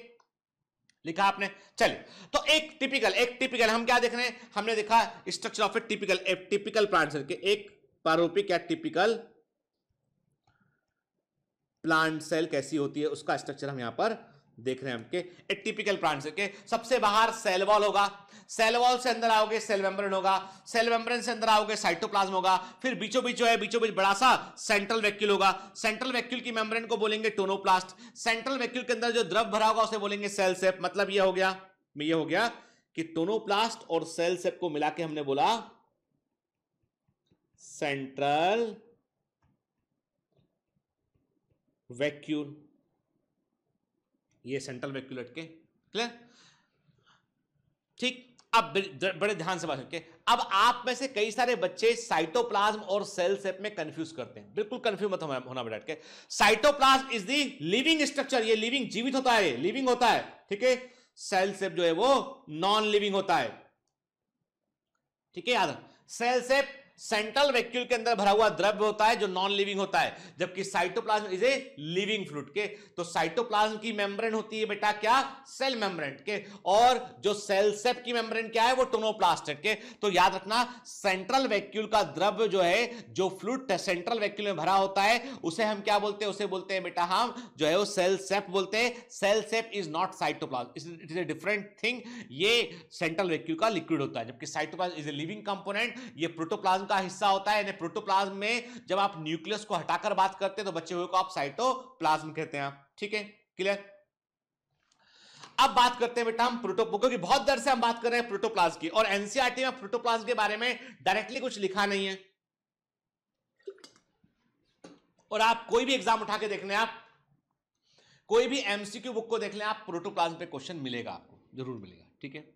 लिखा आपने। चलिए, तो एक टिपिकल हम क्या देख रहे हैं, हमने देखा structure of a typical plant cell के, एक प्रारूपिक या टिपिकल प्लांट सेल कैसी होती है उसका स्ट्रक्चर हम यहां पर देख रहे हैं। हमके एक टिपिकल प्लांट सेल के सबसे बाहर सेल वॉल होगा, सेल वॉल से अंदर आओगे सेल मेम्ब्रेन होगा, सेल मेम्ब्रेन से अंदर आओगे साइटोप्लाज्म होगा, फिर बीचों बीच जो है बीचों बीच बड़ा सा सेंट्रल वैक्यूल होगा। सेंट्रल वैक्यूल की मेम्ब्रेन को बोलेंगे टोनोप्लास्ट। सेंट्रल वैक्यूल के अंदर जो द्रव भरा होगा उसे बोलेंगे सेल सेप। मतलब ये हो गया कि टोनोप्लास्ट और सेल सेप को मिला के हमने बोला सेंट्रल वैक्यूल। ये सेंट्रल वैक्यूल के क्लियर। ठीक, अब बड़े ध्यान से बात करके, अब आप में से कई सारे बच्चे साइटोप्लाज्म और सेल सेप में कंफ्यूज करते हैं। बिल्कुल कंफ्यूज मत होना बैठ के। Cytoplasm is the living structure, ये लिविंग, जीवित होता है, लिविंग होता है। ठीक है, सेल सेप जो है वो नॉन लिविंग होता है। ठीक है, याद, सेल सेप सेंट्रल वैक्यूल के अंदर भरा हुआ द्रव्य होता है जो नॉन लिविंग होता है, जबकि cytoplasm is a living fluid के। तो साइटोप्लाज्म की मेम्ब्रेन होती है बेटा क्या, सेल मेम्ब्रेन के, और जो सेल सेप की मेम्ब्रेन क्या है वो टोनोप्लास्ट के। तो याद रखना, सेंट्रल वैक्यूल का द्रव्य जो है, जो फ्लूइड सेंट्रल वैक्यूल में भरा होता है उसे हम क्या बोलते हैं, उसे बोलते हैं बेटा हम जो है वो सेल सेप बोलते हैं। Cell sap is not cytoplasm, it is a different thing. ये सेंट्रल वैक्यूल का लिक्विड होता है, जबकि cytoplasm is a living component, ये प्रोटोप्लाज्म का हिस्सा होता है। प्रोटोप्लाज्म में जब आप न्यूक्लियस को हटाकर बात करते हैं तो बच्चे हुए को आप साइटोप्लाज्म कहते हैं। ठीक है, क्लियर। अब बात करते हैं बेटा हम क्योंकि बहुत देर से हम बात कर रहे हैं प्रोटोप्लाज्म की, और एनसीईआरटी में प्रोटोप्लाज्म के बारे में डायरेक्टली कुछ लिखा नहीं है। और आप कोई भी एग्जाम उठा के देख लें, आप कोई भी एमसीक्यू बुक को देख लें, आप प्रोटोप्लाज्म पे क्वेश्चन मिलेगा, आपको जरूर मिलेगा। ठीक है,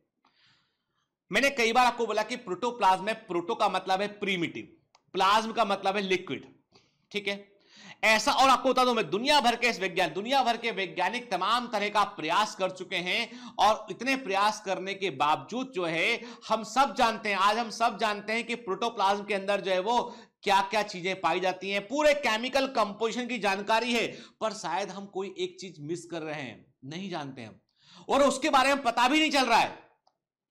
मैंने कई बार आपको बोला कि प्रोटोप्लाज्म में प्रोटो का मतलब है प्रीमिटिव, प्लाज्म का मतलब है लिक्विड। ठीक है, ऐसा, और आपको बता दूं मैं, दुनिया भर के वैज्ञानिक तमाम तरह का प्रयास कर चुके हैं, और इतने प्रयास करने के बावजूद जो है हम सब जानते हैं, आज हम सब जानते हैं कि प्रोटोप्लाज्म के अंदर जो है वो क्या क्या चीजें पाई जाती हैं, पूरे केमिकल कंपोजिशन की जानकारी है, पर शायद हम कोई एक चीज मिस कर रहे हैं, नहीं जानते हम, और उसके बारे में पता भी नहीं चल रहा है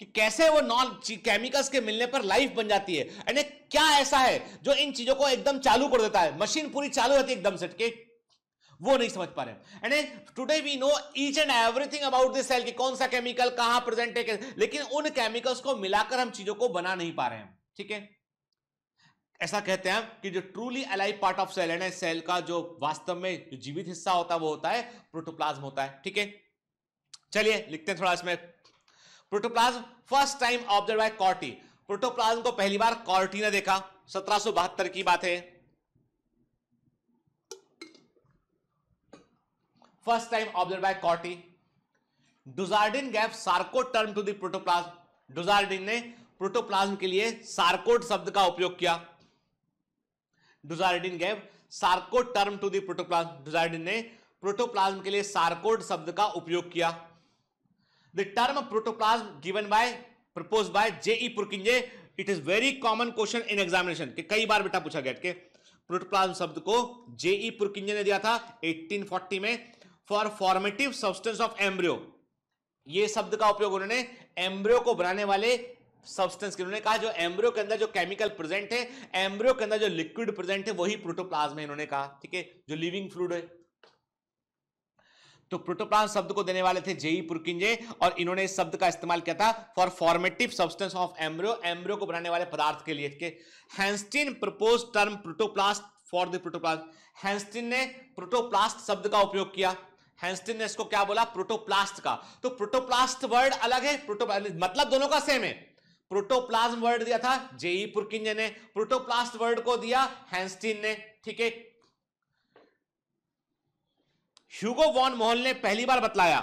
कि कैसे वो नॉन केमिकल्स के मिलने पर लाइफ बन जाती है। यानी क्या ऐसा है जो इन चीजों को एकदम चालू कर देता है, मशीन पूरी चालू रहती है एकदम से, के वो नहीं समझ पा रहे। यानी today we know each and everything about this cell, कि कौन सा केमिकल कहां प्रेजेंट है, लेकिन उन केमिकल्स को मिलाकर हम चीजों को बना नहीं पा रहे हैं। ठीक है, ऐसा कहते हैं कि जो truly alive part of cell है, सेल का जो वास्तव में जो जीवित हिस्सा होता है वो होता है प्रोटोप्लाज्म होता है। ठीक है, चलिए लिखते हैं थोड़ा इसमें। Protoplasm first time observe by कॉर्टी, protoplasm को पहली बार कॉर्टी ने देखा, 1772 की बात है। First time observe by Corti. Dujardin gave sarcode term to the protoplasm, Dujardin ने प्रोटोप्लाज्म के लिए सार्कोट शब्द का उपयोग किया। Dujardin gave sarcode term to the protoplasm, Dujardin ने प्रोटोप्लाज्म के लिए सार्कोट शब्द का उपयोग किया। The term protoplasm given by proposed by J.E. Purkinje, it is very common question in examination, कि कई बार बेटा पूछा गया कि प्रोटोप्लाज्म शब्द को J.E. Purkinje ने दिया था 1840 में, for formative substance of embryo. ये शब्द का उपयोग उन्होंने एम्ब्रियो को बनाने वाले सब्सटेंस के, उन्होंने कहा जो एम्ब्रियो के अंदर जो केमिकल प्रेजेंट है, एम्ब्रियो के अंदर जो लिक्विड प्रेजेंट है वही प्रोटोप्लाज्म है, इन्होंने कहा। ठीक है, जो लिविंग फ्लूइड है। तो प्रोटोप्लाज्म शब्द को देने वाले थे J.E. पुरकिंजे, और इन्होंने इस शब्द का इस्तेमाल किया था for formative substance of embryo, embryo को बनाने वाले पदार्थ के लिए। Hanstein propose term protoplast for the protoplasm, Hanstein ने प्रोटोप्लास्ट शब्द का उपयोग किया। हैंस्टीन ने इसको क्या बोला, प्रोटोप्लास्ट का। तो प्रोटोप्लास्ट वर्ड अलग है, मतलब दोनों का सेम है। प्रोटोप्लाज्म वर्ड दिया था J.E. पुरकिंजे ने, प्रोटोप्लास्ट वर्ड को दिया हैंस्टीन ने। ठीक है, ह्यूगो वॉन मोहल ने पहली बार बतलाया,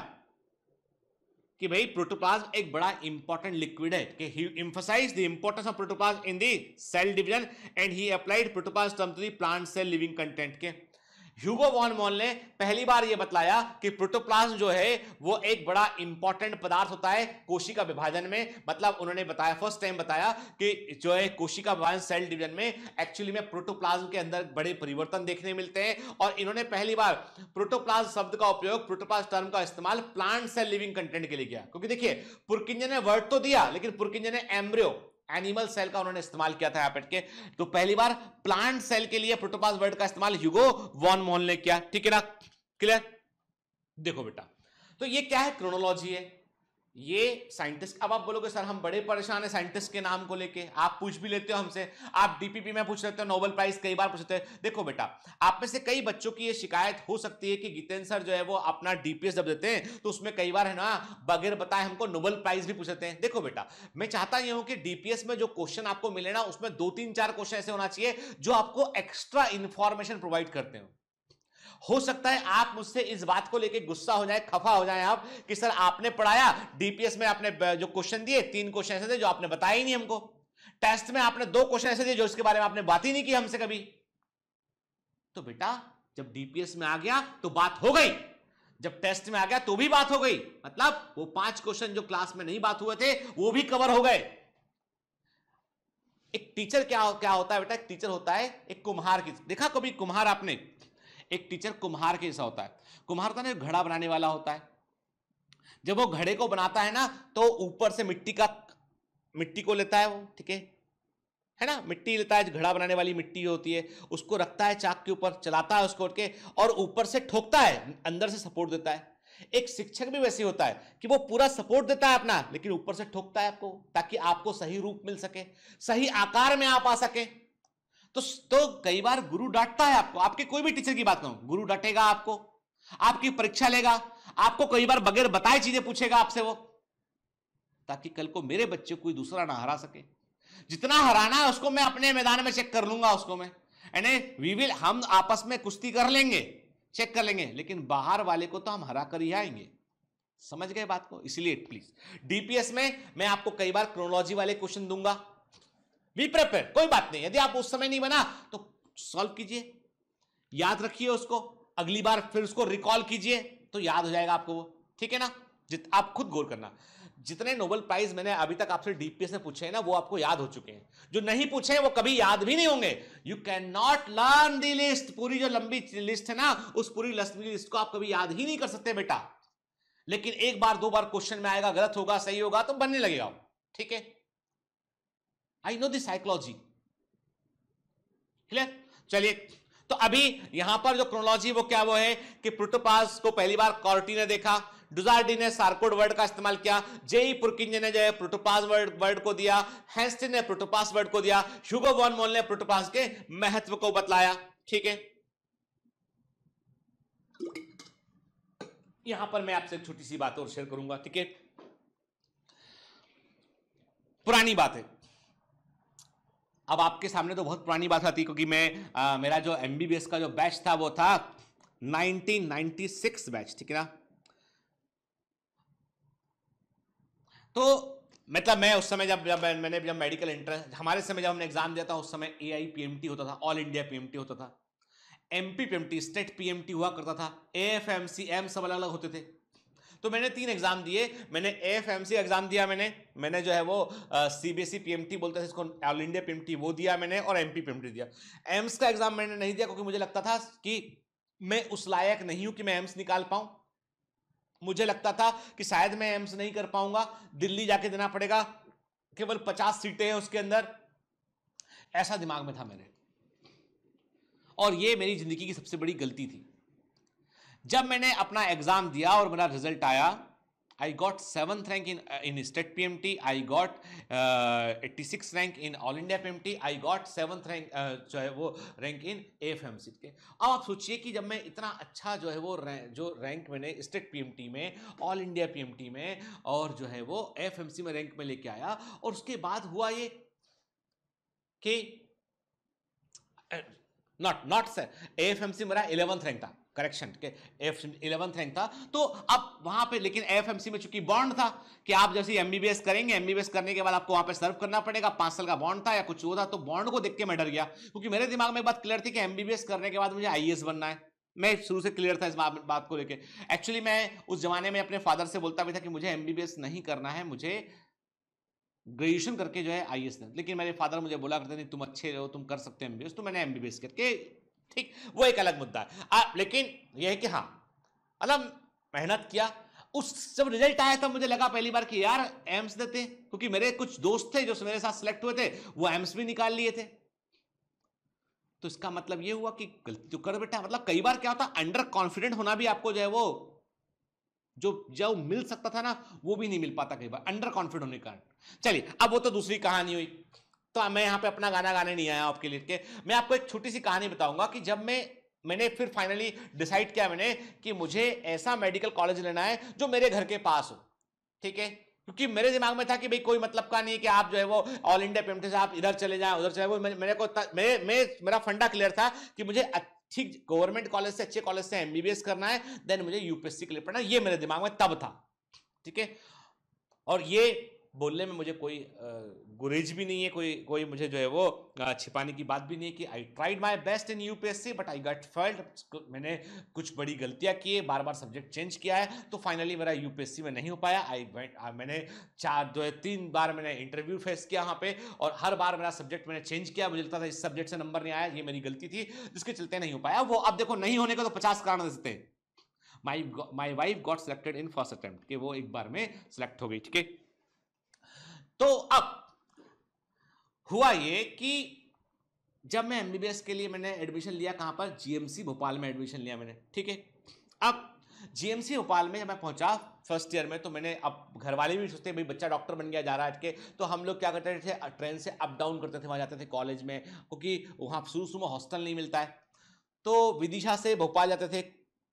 कि भाई प्रोटोप्लाज्म एक बड़ा इंपॉर्टेंट लिक्विड है, कि he emphasise the importance of protoplasm in the cell division and he applied protoplasm term to the plant cell living content के। ह्यूगो वॉन मोल ने पहली बार यह बतलाया कि प्रोटोप्लाज्म जो है वो एक बड़ा इंपॉर्टेंट पदार्थ होता है कोशिका विभाजन में। मतलब उन्होंने बताया, फर्स्ट टाइम बताया कि जो है कोशिका विभाजन सेल डिवीजन में एक्चुअली में प्रोटोप्लाज्म के अंदर बड़े परिवर्तन देखने मिलते हैं। और इन्होंने पहली बार प्रोटोप्लाज्म शब्द का उपयोग, प्रोटोप्लाज्म टर्म का इस्तेमाल प्लांट सेल लिविंग कंटेंट के लिए किया। क्योंकि देखिए पुरकिंजन ने वर्ड तो दिया, लेकिन पुरकिंजन ने एम्ब्रियो एनिमल सेल का उन्होंने इस्तेमाल किया था यहाँ पे। तो पहली बार प्लांट सेल के लिए प्रोटोप्लाज्म वर्ड का इस्तेमाल ह्यूगो वॉन मोल ने किया। ठीक है ना, क्लियर? देखो बेटा, तो ये क्या है, क्रोनोलॉजी है ये साइंटिस्ट। अब आप बोलोगे सर हम बड़े परेशान है साइंटिस्ट के नाम को लेके, आप पूछ भी लेते हो हमसे, आप डीपीपी में पूछ लेते हो, नोबेल प्राइज कई बार पूछते हैं। देखो बेटा, आप में से कई बच्चों की ये शिकायत हो सकती है कि गीतेंद्र सर जो है वो अपना डीपीएस जब देते हैं तो उसमें कई बार है ना बगैर बताए हमको नोबेल प्राइज भी पूछ लेते हैं। देखो बेटा, मैं चाहता ये हूं कि डीपीएस में जो क्वेश्चन आपको मिले ना उसमें 2-3-4 क्वेश्चन ऐसे होना चाहिए जो आपको एक्स्ट्रा इंफॉर्मेशन प्रोवाइड करते हो। हो सकता है आप मुझसे इस बात को लेके गुस्सा हो जाए, खफा हो जाए आप कि सर आपने पढ़ाया डीपीएस में, आपने जो क्वेश्चन दिए 3 क्वेश्चन ऐसे थे जो आपने बताया ही नहीं हमको, टेस्ट में आपने 2 क्वेश्चन ऐसे दिए जो इसके बारे में आपने बात ही नहीं की हमसे कभी। तो बेटा जब डीपीएस में आ गया तो बात हो गई, जब टेस्ट में आ गया तो भी बात हो गई। मतलब वो 5 क्वेश्चन जो क्लास में नहीं बात हुए थे वो भी कवर हो गए। एक टीचर क्या होता है बेटा, एक टीचर होता है एक कुम्हार की, देखा कभी कुम्हार आपने? एक टीचर कुम्हार के जैसा होता है। कुम्हार का ना घड़ा बनाने वाला होता है, जब वो घड़े को बनाता है ना तो ऊपर से मिट्टी को लेता है वो, ठीक है ना, मिट्टी लेता है, घड़ा बनाने वाली मिट्टी होती है, उसको रखता है चाक के ऊपर, चलाता है उसको उठ के और ऊपर से ठोकता है, अंदर से सपोर्ट देता है। एक शिक्षक भी वैसे होता है कि वो पूरा सपोर्ट देता है अपना, लेकिन ऊपर से ठोकता है आपको, ताकि आपको सही रूप मिल सके, सही आकार में आप आ सके। तो कई बार गुरु डांटता है आपको, आपके कोई भी टीचर की बात करूं, गुरु डांटेगा आपको, आपकी परीक्षा लेगा, आपको कई बार बगैर बताए चीजें पूछेगा आपसे वो, ताकि कल को मेरे बच्चे कोई दूसरा ना हरा सके। जितना हराना है उसको मैं अपने मैदान में चेक कर लूंगा, उसको मैं हम आपस में कुश्ती कर लेंगे, चेक कर लेंगे, लेकिन बाहर वाले को तो हम हरा कर ही आएंगे। समझ गए बात को? इसलिए प्लीज डीपीएस में मैं आपको कई बार क्रोनोलॉजी वाले क्वेश्चन दूंगा, बी प्रिपेयर, कोई बात नहीं, यदि आप उस समय नहीं बना तो सॉल्व कीजिए, याद रखिए उसको, अगली बार फिर उसको रिकॉल कीजिए तो याद हो जाएगा आपको वो, ठीक है ना? आप खुद गौर करना, जितने नोबेल प्राइज मैंने अभी तक आपसे डीपीएस में पूछे हैं ना वो आपको याद हो चुके हैं, जो नहीं पूछे हैं वो कभी याद भी नहीं होंगे। You can not learn the list, पूरी जो लंबी लिस्ट है ना उस पूरी लिस्ट को आप कभी याद ही नहीं कर सकते बेटा, लेकिन एक बार 2 बार क्वेश्चन में आएगा, गलत होगा सही होगा तो बनने लगेगा, ठीक है? I know the psychology, clear? चलिए, तो अभी यहां पर जो क्रोनोलॉजी वो क्या वो है कि प्रोटोप्लाज्म को पहली बार कॉर्टी ने देखा, डुजार्डी ने सार्कोड वर्ड का इस्तेमाल किया, जेई पुरकिंजन ने जो है प्रोटोप्लाज्म वर्ड को दिया, हेंस्टिन ने प्रोटोप्लाज्म वर्ड को दिया, ह्यूगो वॉन मोल ने प्रोटोप्लाज्म के महत्व को बतलाया, ठीक है? यहां पर मैं आपसे एक छोटी सी बात और शेयर करूंगा, ठीक है? पुरानी बात है, अब आपके सामने तो बहुत पुरानी बात आती, क्योंकि मैं मेरा जो एमबीबीएस का जो बैच था वो था 1996 बैच, ठीक है ना? तो मतलब मैं उस समय जब मेडिकल एंट्रेंस, हमारे समय जब हमने एग्जाम दिया था उस समय AIPMT होता था, ऑल इंडिया PMT होता था, MP PMT, स्टेट PMT हुआ करता था, AFMC, M सब अलग अलग होते थे। तो मैंने 3 एग्जाम दिए, मैंने AFMC एग्जाम दिया, मैंने जो है वो CBSE PMT बोलते थे इसको, ऑल इंडिया PMT वो दिया मैंने, और MP PMT दिया। एम्स का एग्जाम मैंने नहीं दिया क्योंकि मुझे लगता था कि मैं उस लायक नहीं हूं कि मैं एम्स निकाल पाऊं, मुझे लगता था कि शायद मैं एम्स नहीं कर पाऊंगा, दिल्ली जाके देना पड़ेगा, केवल 50 सीटें हैं उसके अंदर, ऐसा दिमाग में था मेरे, और ये मेरी जिंदगी की सबसे बड़ी गलती थी। जब मैंने अपना एग्जाम दिया और मेरा रिजल्ट आया, I got 7th rank in state PMT, I got 86 rank in all India PMT, I got 7th rank जो है वो रैंक इन AFMC के। अब आप सोचिए कि जब मैं इतना अच्छा जो है वो जो रैंक मैंने स्टेट PMT में, ऑल इंडिया PMT में और जो है वो AFMC में रैंक में लेके आया, और उसके बाद हुआ ये कि नॉट नॉट सर, एएफएमसी मेरा 11th रैंक था, करेक्शन के 11th रैंक था। तो अब वहां पे लेकिन एएफएमसी में चूंकि बॉन्ड था कि आप जैसे एमबीबीएस करेंगे, एमबीबीएस करने के बाद आपको वहां पे सर्व करना पड़ेगा, 5 साल का बॉन्ड था या कुछ वो था, तो बॉन्ड को देख के मैं डर गया, क्योंकि मेरे दिमाग में एक बात क्लियर थी कि एमबीबीएस करने के बाद मुझे आईएएस बनना है। मैं शुरू से क्लियर था इस बात को लेके। एक्चुअली मैं उस जमाने में अपने फादर से बोलता भी था कि मुझे एमबीबीएस नहीं करना है, मुझे ग्रेजुएशन करके जो है आईएएस, लेकिन मेरे फादर मुझे बोला करते नहीं तुम अच्छे हो, तुम कर सकते हो एमबीबीएस, तो मैंने एमबीबीएस करके, ठीक, वो एक अलग मुद्दा है। लेकिन यह है कि हाँ, मतलब मेहनत किया। उस जब रिजल्ट आया तब मुझे लगा पहली बार कि यार एम्स देते, क्योंकि मेरे कुछ दोस्त थे जो मेरे साथ सिलेक्ट हुए थे, वो एम्स भी निकाल लिए थे। तो इसका मतलब ये हुआ कि गलती तो कर बेटा, मतलब कई बार क्या होता है अंडर कॉन्फिडेंट होना भी आपको जो है वो जो मिल सकता था ना वो भी नहीं मिल पाता कई बार अंडर कॉन्फिडेंट होने के कारण। चलिए अब वो तो दूसरी कहानी हुई। तो मैं यहां पे अपना गाना गाने नहीं आया आपके लिए के, मैं आपको एक छोटी सी कहानी बताऊंगा कि जब मैंने फिर फाइनली डिसाइड किया मैंने कि मुझे ऐसा मेडिकल कॉलेज लेना है जो मेरे घर के पास हो, ठीक है, क्योंकि मेरे दिमाग में था कि भाई कोई मतलब का नहीं है कि आप जो है वो ऑल इंडिया पेमेंट से आप इधर चले जाएं उधर चले जाएं। मेरे को मेरा फंडा क्लियर था कि मुझे ठीक गवर्नमेंट कॉलेज से, अच्छे कॉलेज से एमबीबीएस करना है, देन मुझे यूपीएससी के लिए पढ़ना है, ये मेरे दिमाग में तब था, ठीक है। और ये बोलने में मुझे कोई गुरेज भी नहीं है, कोई मुझे जो है वो छिपाने की बात भी नहीं है कि I tried my best in UPSC but I got failed. मैंने कुछ बड़ी गलतियां की है, बार बार सब्जेक्ट चेंज किया है, तो फाइनली मेरा यूपीएससी में नहीं हो पाया। मैंने 3 बार मैंने इंटरव्यू फेस किया वहां पे, और हर बार मेरा सब्जेक्ट मैंने चेंज किया, मुझे लगता था इस सब्जेक्ट से नंबर नहीं आया, ये मेरी गलती थी, जिसके चलते नहीं हो पाया। वो अब देखो नहीं होने का तो 50 कारण दे सकते हैं। My wife got selected in first attempt, कि वो एक बार में सिलेक्ट हो गई, ठीक है। तो अब हुआ ये कि जब मैं एमबीबीएस के लिए मैंने एडमिशन लिया, कहां पर, जीएमसी भोपाल में एडमिशन लिया मैंने, ठीक है। अब जीएमसी भोपाल में जब मैं पहुंचा फर्स्ट ईयर में, तो मैंने, अब घर वाले भी सोचते भाई बच्चा डॉक्टर बन गया जा रहा है, तो हम लोग क्या करते थे, ट्रेन से अप डाउन करते थे, वहां जाते थे कॉलेज में, क्योंकि वहां शुरू में हॉस्टल नहीं मिलता है। तो विदिशा से भोपाल जाते थे,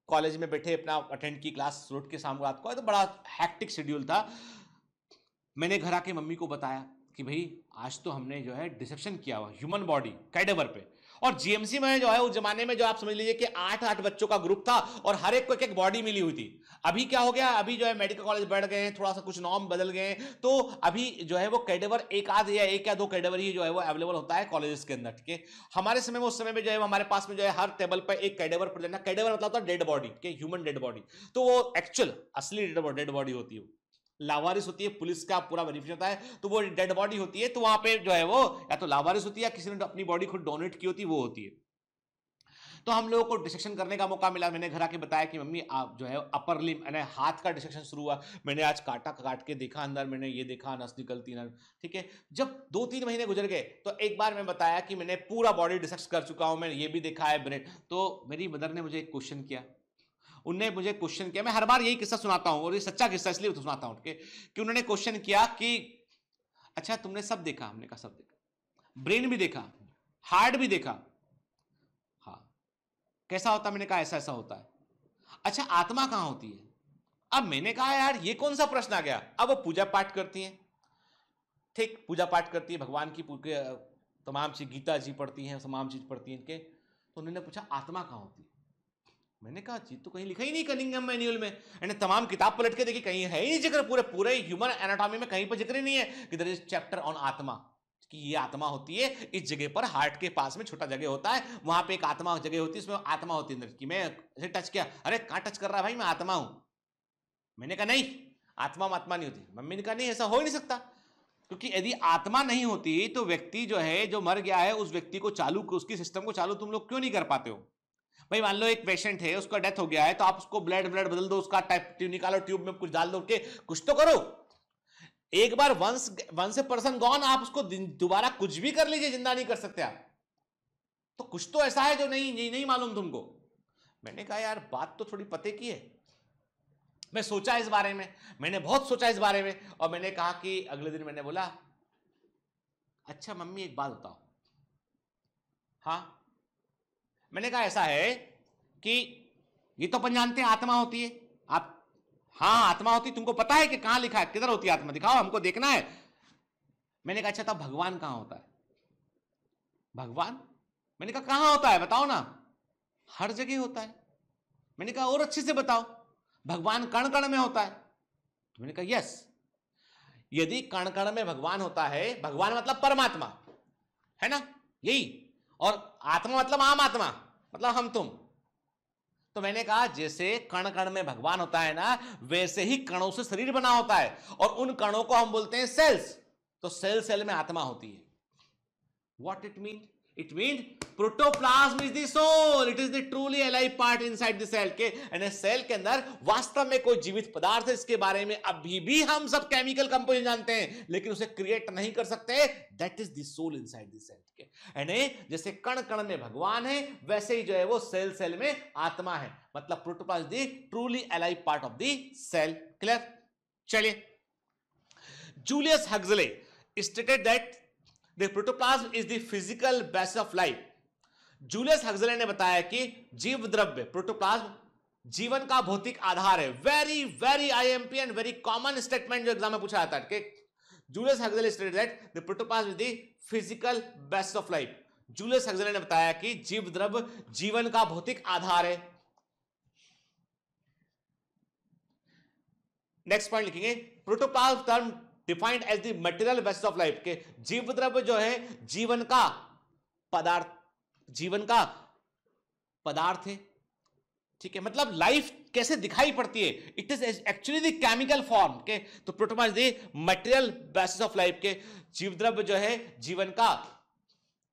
कॉलेज में बैठे अपना अटेंड की क्लास रोड के शाम रात को, तो बड़ा हैक्टिक शेड्यूल था। मैंने घर आके मम्मी को बताया कि भाई आज तो हमने जो है डिसेक्शन किया हुआ ह्यूमन बॉडी कैडेवर पे, और जीएमसी में जो है उस जमाने में जो आप समझ लीजिए कि 8 बच्चों का ग्रुप था और हर एक को एक बॉडी मिली हुई थी। अभी क्या हो गया, अभी जो है मेडिकल कॉलेज बढ़ गए हैं, थोड़ा सा कुछ नॉर्म बदल गए हैं, तो अभी जो है वो कैडेवर एक या 2 कैडेवर ही जो है वो अवेलेबल होता है कॉलेजेस के अंदर, ठीक है। हमारे समय में, उस समय में जो है हमारे पास में जो है हर टेबल पर एक कैडेवर प्रेजेंट है। कैडेवर मतलब होता है डेड बॉडी के, ह्यूमन डेड बॉडी, तो वो एक्चुअल असली डेड बॉडी होती है, लावारिस होती है, पुलिस का पूरा वेरिफिकेशन होता है, तो वो डेड बॉडी होती है, तो वहां पे जो है वो या तो लावारिस होती है या किसी ने अपनी बॉडी खुद डोनेट की होती है, वो होती है। तो हम लोगों को डिसेक्शन करने का मौका मिला। मैंने घर आके बताया कि मम्मी आप जो है अपर लिम यानी हाथ का डिसेक्शन शुरू हुआ, मैंने आज काट के देखा, अंदर मैंने ये देखा नस निकलती ना, ठीक है। जब 2-3 महीने गुजर गए तो एक बार मैं बताया कि मैंने पूरा बॉडी डिसेक्ट कर चुका हूं, मैंने ये भी देखा है ब्रेन। तो मेरी मदर ने मुझे एक क्वेश्चन किया, उन्होंने मुझे क्वेश्चन किया, मैं हर बार यही किस्सा सुनाता हूं और ये सच्चा किस्सा इसलिए तो सुनाता हूं, कि उन्होंने क्वेश्चन किया कि अच्छा तुमने सब देखा, हमने कहा सब देखा, ब्रेन भी देखा, हार्ट भी देखा, हाँ कैसा होता, मैंने कहा ऐसा ऐसा होता है, अच्छा आत्मा कहां होती है। अब मैंने कहा यार ये कौन सा प्रश्न आ गया। अब वो पूजा पाठ करती हैं, ठीक, पूजा पाठ करती है, भगवान की तमाम चीज, गीता जी पढ़ती हैं, तमाम चीज पढ़ती हैं इनके। तो उन्होंने पूछा आत्मा कहां होती है। मैंने कहा जी तो कहीं लिखा ही नहीं कनिंघम मैन्युअल में, मैंने तमाम किताब पलट के देखी, कहीं है ही नहीं जिक्र, पूरे ह्यूमन एनाटॉमी में कहीं पर जिक्र ही नहीं है कि देयर इज चैप्टर ऑन आत्मा, कि ये आत्मा होती है इस जगह पर, हार्ट के पास में छोटा जगह होता है, वहां पे एक आत्मा जगह होती है, उसमें आत्मा होती है अंदर की। मैं ऐसे टच किया, अरे कहां टच कर रहा है भाई, मैं आत्मा हूं। मैंने कहा नहीं, आत्मा नहीं होती। मम्मी ने कहा नहीं ऐसा हो ही नहीं सकता, क्योंकि यदि आत्मा नहीं होती तो व्यक्ति जो है, जो मर गया है, उस व्यक्ति को चालू, उसकी सिस्टम को चालू तुम लोग क्यों नहीं कर पाते हो। भाई मान लो एक पेशेंट है, उसका डेथ हो गया है, तो आप उसको ब्लड बदल दो, उसका ट्यूब निकालो, ट्यूब में कुछ डाल दो के, कुछ तो करो। एक बार वंस ए पर्सन गॉन, आप उसको दोबारा कुछ भी कर लीजिए, जिंदा नहीं कर सकते आप। तो कुछ तो ऐसा है जो नहीं मालूम तुमको। मैंने कहा यार बात तो थोड़ी पते की है। मैं सोचा इस बारे में, मैंने बहुत सोचा इस बारे में, और मैंने कहा कि अगले दिन मैंने बोला अच्छा मम्मी एक बात बताओ। हाँ, मैंने कहा ऐसा है कि ये तो अपन जानते हैं आत्मा होती है, आप, हाँ आत्मा होती, तुमको पता है कि कहां लिखा है, किधर होती है आत्मा, दिखाओ हमको देखना है। मैंने कहा अच्छा तब भगवान कहां होता है। भगवान, मैंने कहा कहां होता है बताओ ना, हर जगह होता है। मैंने कहा और अच्छे से बताओ, भगवान कण कण में होता है। तो मैंने कहा यस, यदि कण कण में भगवान होता है, भगवान मतलब परमात्मा है ना, यही, और आत्मा मतलब आम आत्मा, मतलब हम तुम। तो मैंने कहा जैसे कण कण में भगवान होता है ना, वैसे ही कणों से शरीर बना होता है, और उन कणों को हम बोलते हैं सेल्स। तो सेल सेल में आत्मा होती है। What it mean? It means protoplasm is the soul. It is the truly alive part inside the cell के, यानी सेल के अंदर वास्तव में कोई जीवित पदार्थ है। इसके बारे में अभी भी हम सब केमिकल कंपोजिशन जानते हैं, लेकिन उसे क्रिएट नहीं कर सकते। That is the soul inside the cell के, यानी जैसे कण कण में भगवान है, वैसे ही जो है वो सेल सेल में आत्मा है। मतलब protoplasm the truly alive part of the cell. Clear? चलिए, Julius Huxley stated that The protoplasm is the physical basis of life. Julius Huxley ने बताया कि जीव द्रव्य प्रोटोप्लाज्म जीवन का भौतिक आधार है। Very very IMP and very common statement जो एग्जाम में पूछा जाता है। Julius Huxley stated that the protoplasm is the physical basis of life. Julius Huxley ने बताया कि जीव द्रव्य जीवन का भौतिक आधार है। नेक्स्ट पॉइंट लिखेंगे, protoplasm term defined as the material basis of life के, जीव द्रव्य जो है जीवन का पदार्थ, जीवन का पदार्थ है। ठीक है, मतलब लाइफ कैसे दिखाई पड़ती है, it is actually the chemical form के। तो protoplasm is the material basis of life के, जीव द्रव्य जो है जीवन का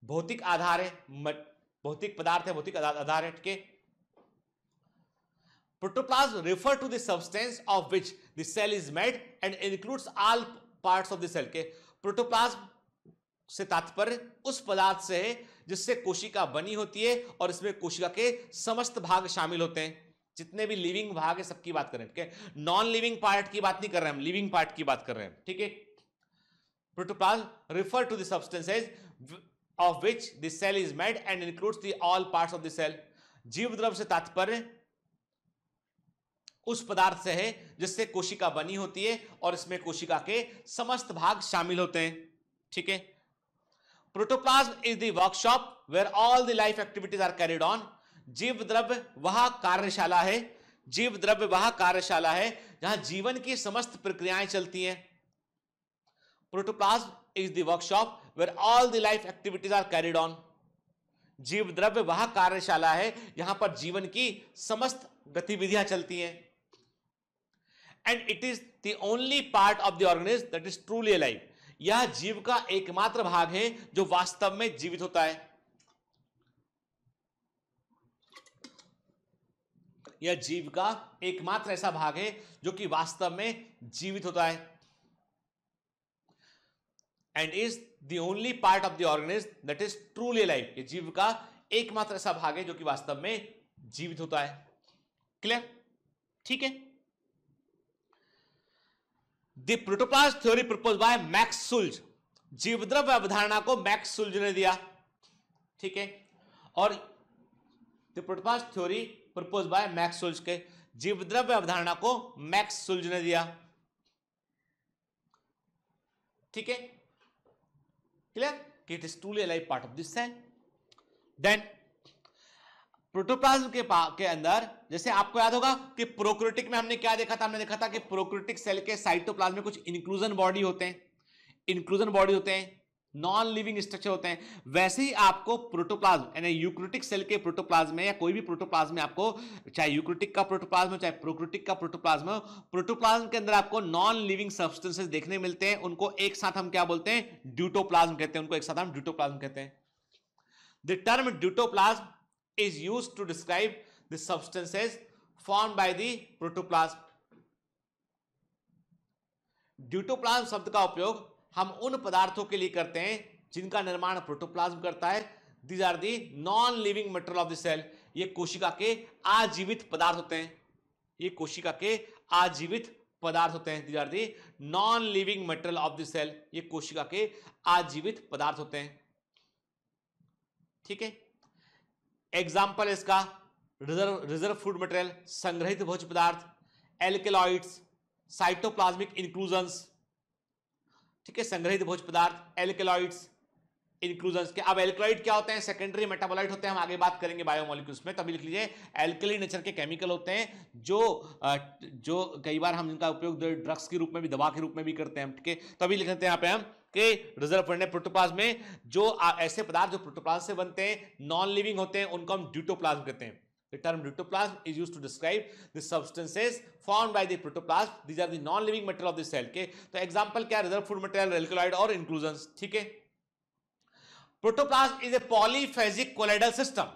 भौतिक आधार है, भौतिक पदार्थ है, भौतिक आधार है के। Protoplasm refer to the substance of which the cell is made and includes all parts of the cell के। प्रोटोप्लाज्म से तात्पर्य उस पदार्थ से है जिससे कोशिका बनी होती है, और इसमें कोशिका के समस्त भाग शामिल होते हैं। जितने भी लिविंग भाग है सबकी बात कर रहे हैं, ठीक है, नॉन लिविंग पार्ट की बात नहीं कर रहे हैं, हम लिविंग पार्ट की बात कर रहे हैं। ठीक है, protoplasm refer to the substances of which the cell is made and includes the all parts of the cell. जीव द्रव्य से तात्पर्य उस पदार्थ से है जिससे कोशिका बनी होती है, और इसमें कोशिका के समस्त भाग शामिल होते हैं। ठीक है, protoplasm is the workshop where all the life activities are carried on. जीव द्रव्य वह कार्यशाला है, जीव द्रव्य वह कार्यशाला है जहां जीवन की समस्त प्रक्रियाएं चलती हैं। Protoplasm is the workshop where all the life activities are carried on. जीव द्रव्य वह कार्यशाला है जहां पर जीवन की समस्त गतिविधियां चलती हैं। And it is the only part of the organism that is truly alive. यह जीव का एकमात्र भाग है जो वास्तव में जीवित होता है। यह जीव का एकमात्र ऐसा भाग है जो कि वास्तव में जीवित होता है। And is the only part of the organism that is truly alive. यह जीव का एकमात्र ऐसा भाग है जो कि वास्तव में जीवित होता है। क्लियर? ठीक है। The protoplasm theory proposed by Max Schultze, जीवद्रव्य अवधारणा को मैक्स सुल्ज ने दिया। ठीक है, और the protoplasm theory proposed by Max Schultze के, जीवद्रव्य अवधारणा को मैक्स सुल्ज ने दिया। ठीक है, क्लियर कि it is truly alive part of this cell. Then protoplasm के अंदर, जैसे आपको याद होगा कि प्रोकैरियोटिक में हमने क्या देखा था, हमने देखा था कि प्रोकैरियोटिक सेल के साइटोप्लाज्म में कुछ इंक्लूजन बॉडी होते हैं, इंक्लूजन बॉडी होते हैं, नॉन लिविंग स्ट्रक्चर होते हैं। वैसे ही आपको प्रोटोप्लाज्म यानी यूकैरियोटिक सेल के प्रोटोप्लाज्म में या कोई भी प्रोटोप्लाज्म में आपको, चाहे यूकैरियोटिक का प्रोटोप्लाज्म हो चाहे प्रोकैरियोटिक का प्रोटोप्लाज्म हो, प्रोटोप्लाज्म के अंदर आपको नॉन लिविंग सब्सटेंसेस देखने मिलते हैं। उनको एक साथ हम क्या बोलते हैं, ड्यूटोप्लाज्म कहते हैं, उनको एक साथ हम ड्यूटोप्लाज्म कहते हैं। The term deutoplasm is used to describe the substances formed by the protoplasm. ड्यूटोप्लाज्म शब्द का उपयोग हम उन पदार्थों के लिए करते हैं जिनका निर्माण प्रोटोप्लाज्म करता है। These are the non-living material of the cell. ये कोशिका के आजीवित पदार्थ होते हैं, ये कोशिका के आजीवित पदार्थ होते हैं। These are the non-living material of the cell. ये कोशिका के आजीवित पदार्थ होते हैं। ठीक है, एग्जाम्पल इसका रिजर्व फूड मटेरियल, संग्रहित भोज्य पदार्थ, एल्केलॉइड्स, साइटोप्लाज्मिक इंक्लूजन्स। ठीक है, संग्रहित भोज्य पदार्थ, एल्केलॉइड्स, इंक्लूजन्स के। अब एल्कलॉइड क्या होते हैं? सेकेंडरी मेटाबोलाइट होते हैं, हम आगे बात करेंगे बायोमोलिक्यूल्स में, तभी लिख लीजिए एल्कली नेचर के केमिकल होते हैं जो कई बार हम इनका उपयोग ड्रग्स के रूप में भी, दवा के रूप में भी करते हैं, ठीक है। तभी लिख लेते हैं यहाँ पे हम कि रिजर्व फंड प्रोटोप्लाज्म में जो ऐसे पदार्थ जो प्रोटोप्लाज्म से बनते हैं, नॉन लिविंग होते हैं, उनको हम ड्यूटोप्लाज्म कहते हैं। The term deutoplasm is used to describe the substances formed by the protoplasm. These are the non-living material of the cell के। तो एग्जांपल क्या है? रिजर्व फूड मटेरियल, एल्कलॉइड और इंक्लूजन्स, ठीक है। Protoplasm is a polyphasic colloidal system.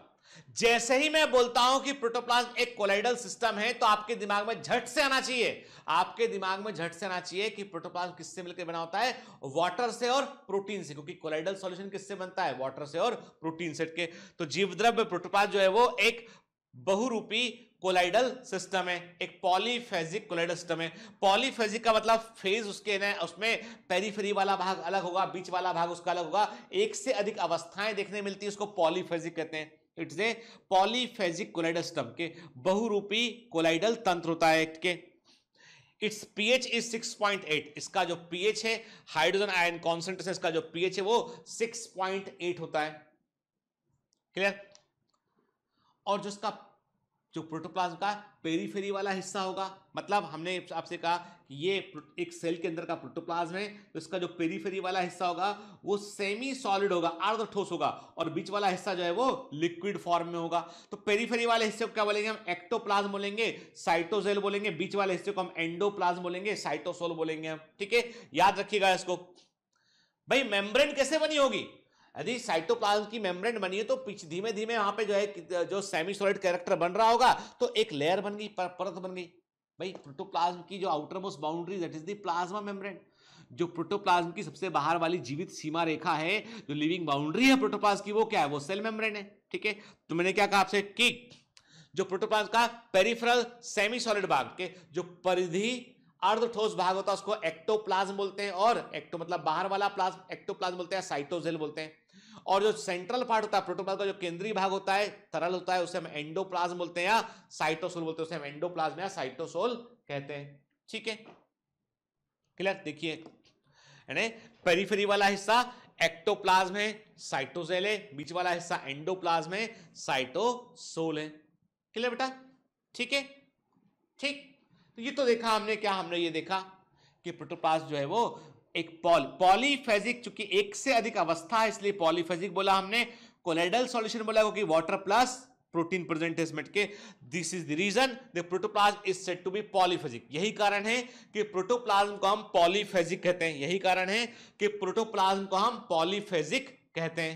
जैसे ही मैं बोलता हूं कि प्रोटोप्लाज्म एक कोलाइडल सिस्टम है, तो आपके दिमाग में झट से आना चाहिए, आपके दिमाग में झट से आना चाहिए कि प्रोटोप्लाज्म किससे मिलकर बना होता है? वाटर से और प्रोटीन से, क्योंकि कोलाइडल सॉल्यूशन किससे बनता है? वाटर से और प्रोटीन से के। तो जीवद्रव्य प्रोटोप्लाज्म जो है वो एक बहुरूपी कोलाइडल सिस्टम है, एक पॉलीफेजिक कोलाइडल सिस्टम है। पॉलीफेजिक का मतलब फेज उसके ना, उसमें पेरिफेरी वाला भाग अलग होगा, बीच वाला भाग उसका अलग होगा, एक से अधिक अवस्थाएं देखने मिलती है, उसको पॉलीफेजिक कहते हैं। It's a polyphasic colloidal system के बहुरूपी कोलाइडल तंत्र होता है के। It's pH is 6.8। इसका जो पीएच है, हाइड्रोजन आयन कॉन्सेंट्रेशन, इसका जो पीएच है वो 6.8 होता है। क्लियर? और जो प्रोटोप्लाज्म का पेरिफेरी वाला हिस्सा होगा, मतलब हमने आपसे कहा कि ये एक सेल के अंदर का प्रोटोप्लाज्म है, तो इसका जो पेरिफेरी वाला हिस्सा होगा वो सेमी सॉलिड होगा, अर्ध ठोस होगा, और बीच वाला हिस्सा जो है वो लिक्विड फॉर्म में होगा। तो पेरिफेरी वाले हिस्से को क्या बोलेंगे? हम एक्टोप्लाज्म बोलेंगे, साइटोसेल बोलेंगे, बीच वाले हिस्से को हम एंडोप्लाज्म बोलेंगे, साइटोसोल बोलेंगे हम, ठीक है। याद रखिएगा इसको। भाई मेम्ब्रेन कैसे बनी होगी? यदि साइटोप्लाज्म की मेम्ब्रेन बनी है तो पीछे धीमे धीमे वहां पे जो है जो सेमी सॉलिड कैरेक्टर बन रहा होगा, तो एक लेयर बन गई, परत बन गई। भाई प्रोटोप्लाज्म की जो outer most boundary, that is the plasma membrane. जो प्रोटोप्लाज्म की सबसे बाहर वाली जीवित सीमा रेखा है, जो लिविंग बाउंड्री है प्रोटोप्लाज्म की, वो क्या है? वो सेल मेम्ब्रेन है, ठीक है। तो मैंने क्या कहा आपसे कि जो प्रोटोप्लाज्म का पेरिफेरल सेमी सॉलिड भाग के जो परिधि अर्ध ठोस भाग होता है उसको एक्टोप्लाज्म बोलते हैं, और एक्टो मतलब बाहर वाला प्लाज्म, एक्टोप्लाज्म बोलते हैं, साइटोसेल बोलते हैं। और जो सेंट्रल पार्ट होता है प्रोटोप्लाज्म का, जो केंद्रीय भाग होता है, तरल होता है, उसे हम एंडोप्लाज्म बोलते हैं या साइटोसोल बोलते हैं, उसे हम एंडोप्लाज्म या साइटोसोल कहते हैं, ठीक है। क्लियर? देखिए यानी पेरिफेरी वाला हिस्सा एक्टोप्लाज्म है, साइटोसेल है, बीच वाला हिस्सा एंडोप्लाज्म है, साइटोसोल है। क्लियर बेटा? ठीक है, ठीक। तो ये तो देखा हमने, क्या हमने ये देखा कि प्रोटोप्लाज्म जो है वो एक पॉलीफेजिक, चूंकि एक से अधिक अवस्था है इसलिए पॉलीफेजिक बोला हमने। कोलाइडल सॉल्यूशन बोला क्योंकि वाटर प्लस प्रोटीन प्रेजेंट है इसमें के। This is the reason the protoplasm is said to be polyphasic. यही कारण है कि प्रोटोप्लाज्म को हम पॉलीफेजिक कहते हैं, यही कारण है कि प्रोटोप्लाज्म को हम पॉलीफेजिक कहते हैं।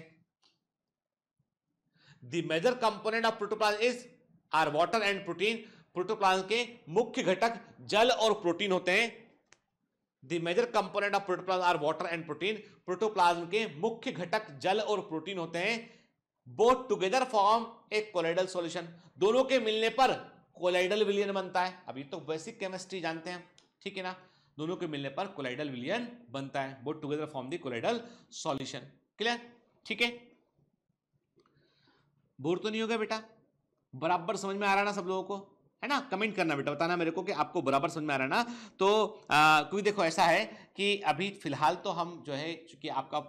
The major component of protoplasm is are water and protein. Protoplasm के मुख्य घटक जल और प्रोटीन होते हैं। The major component of protoplasm are water and protein। Protoplasm के मुख्य घटक जल और प्रोटीन होते हैं। Both together form a colloidal solution। दोनों के मिलने पर कोलाइडल विलयन बनता है। अभी तो बेसिक केमिस्ट्री जानते हैं, ठीक है ना। दोनों के मिलने पर कोलाइडल विलयन बनता है। Both together form the colloidal solution। Clear? ठीक है, बोर तो नहीं हो गया बेटा? बराबर समझ में आ रहा ना सब लोगों को, है ना? कमेंट करना बेटा, बताना मेरे को कि आपको बराबर समझ में आ रहा है ना। तो क्योंकि देखो ऐसा है कि अभी फिलहाल तो हम जो है, चूंकि आपका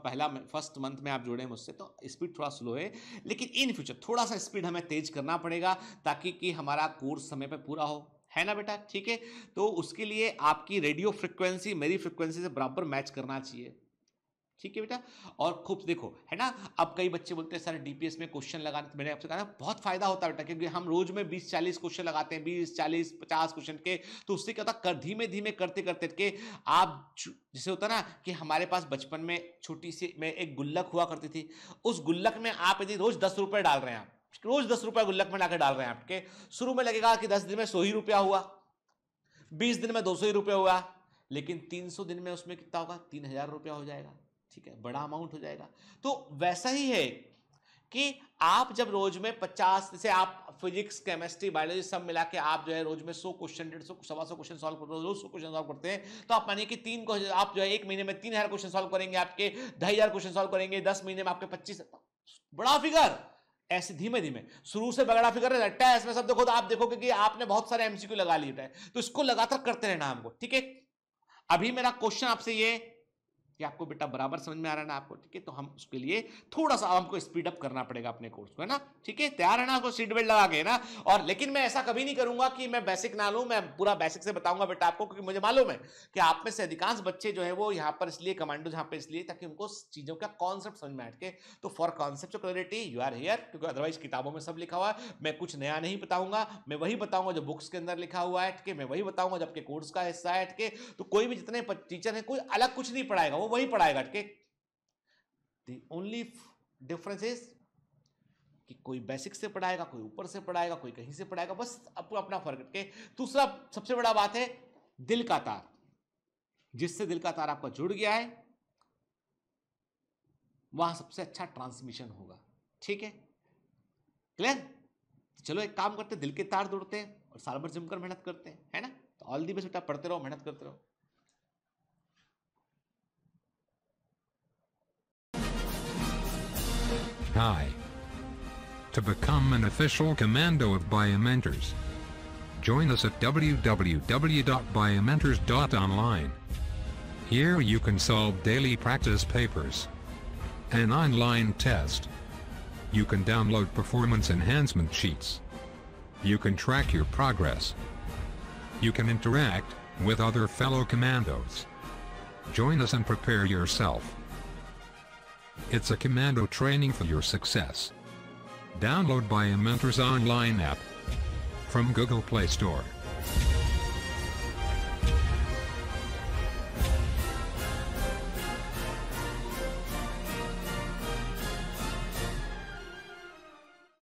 फर्स्ट मंथ में आप जुड़े हैं मुझसे, तो स्पीड थोड़ा स्लो है, लेकिन इन फ्यूचर थोड़ा सा स्पीड हमें तेज करना पड़ेगा ताकि कि हमारा कोर्स समय पे पूरा हो, है ना बेटा? ठीक है, तो उसके लिए आपकी रेडियो फ्रिक्वेंसी मेरी फ्रिक्वेंसी से बराबर मैच करना चाहिए, ठीक है बेटा। और खूब देखो, है ना। अब कई बच्चे बोलते हैं सर डीपीएस में क्वेश्चन लगाने, तो मैंने आपसे कहा बहुत फायदा होता है बेटा, क्योंकि हम रोज में 20-40 क्वेश्चन लगाते हैं, 20-40-50 क्वेश्चन के। तो उससे क्या होता है, धीमे धीमे करते करते के आप, जैसे होता ना कि हमारे पास बचपन में छोटी सी में एक गुल्लक हुआ करती थी, उस गुल्लक में आप यदि रोज 10 रुपए डाल रहे हैं, आप रोज 10 रुपए गुल्लक में लाकर डाल रहे हैं, आपके शुरू में लगेगा कि 10 दिन में 100 ही रुपया हुआ, 20 दिन में 200 ही रुपया हुआ, लेकिन 300 दिन में उसमें कितना होगा? 3000 रुपया हो जाएगा, ठीक है, बड़ा अमाउंट हो जाएगा। तो वैसा ही है कि आप जब रोज में 50, जैसे आप फिजिक्स, केमिस्ट्री, बायोलॉजी सब मिला के आप जो है रोज में 100 क्वेश्चन, 150, 125 क्वेश्चन सॉल्व करते हो, रोज 100 क्वेश्चन सॉल्व करते हैं, तो आप मानिए कि 3 को आप जो है 1 महीने में 3000 क्वेश्चन सॉल्व करेंगे, आपके 2500 क्वेश्चन सॉल्व करेंगे, 10 महीने में आपके 25, बड़ा फिगर। ऐसे धीमे धीमे शुरू से बड़ा फिगर रहता है इसमें सब। देखो तो आप देखोगे कि आपने बहुत सारे एमसीक्यू लगा लिए, तो इसको लगातार करते रहना हमको, ठीक है। अभी मेरा क्वेश्चन आपसे ये कि आपको बेटा बराबर समझ में आ रहा है ना आपको, ठीक है। तो हम उसके लिए थोड़ा सा हमको स्पीड अप करना पड़ेगा अपने कोर्स को, है ना, ठीक है। तैयार है ना, आपको सीट बेल्ट लगा के ना। और लेकिन मैं ऐसा कभी नहीं करूंगा कि मैं बेसिक ना लूं, मैं पूरा बेसिक से बताऊंगा बेटा आपको, क्योंकि मुझे मालूम है कि आप में से अधिकांश बच्चे जो है वो यहाँ पर इसलिए कमांडो यहाँ पे इसलिए ताकि उनको चीजों का कॉन्सेप्ट समझ में आए। तो for concept clarity you are here, क्योंकि अदरवाइज किताबों में सब लिखा हुआ है, मैं कुछ नया नहीं बताऊंगा, मैं वही बताऊंगा जो बुक्स के अंदर लिखा हुआ है, ठीक है। मैं वही बताऊंगा जब के कोर्स का हिस्सा है, ठीक है। तो कोई भी जितने टीचर है कोई अलग कुछ नहीं पढ़ाएगा, वो वही पढ़ाएगा, ठीक है। The only difference is कि कोई बेसिक से पढ़ाएगा, कोई ऊपर से पढ़ाएगा, कोई कहीं से पढ़ाएगा, बस आपको अपना फर्क है। दूसरा सबसे बड़ा बात है दिल का तार, जिससे दिल का तार आपका जुड़ गया है वहां सबसे अच्छा ट्रांसमिशन होगा, ठीक है, क्लियर। चलो एक काम करते हैं, दिल के तार जुड़ते हैं और साल भर जमकर मेहनत करते हैं, है ना। तो ऑल दी बेस्ट बेटा, पढ़ते रहो, मेहनत करते रहो। Hi. To become an official commando of Biomentors, join us at www.biomentors.online. Here you can solve daily practice papers, an online test. You can download performance enhancement sheets. You can track your progress. You can interact with other fellow commandos. Join us and prepare yourself. It's a commando training for your success. Download Biomentors online app from Google Play Store.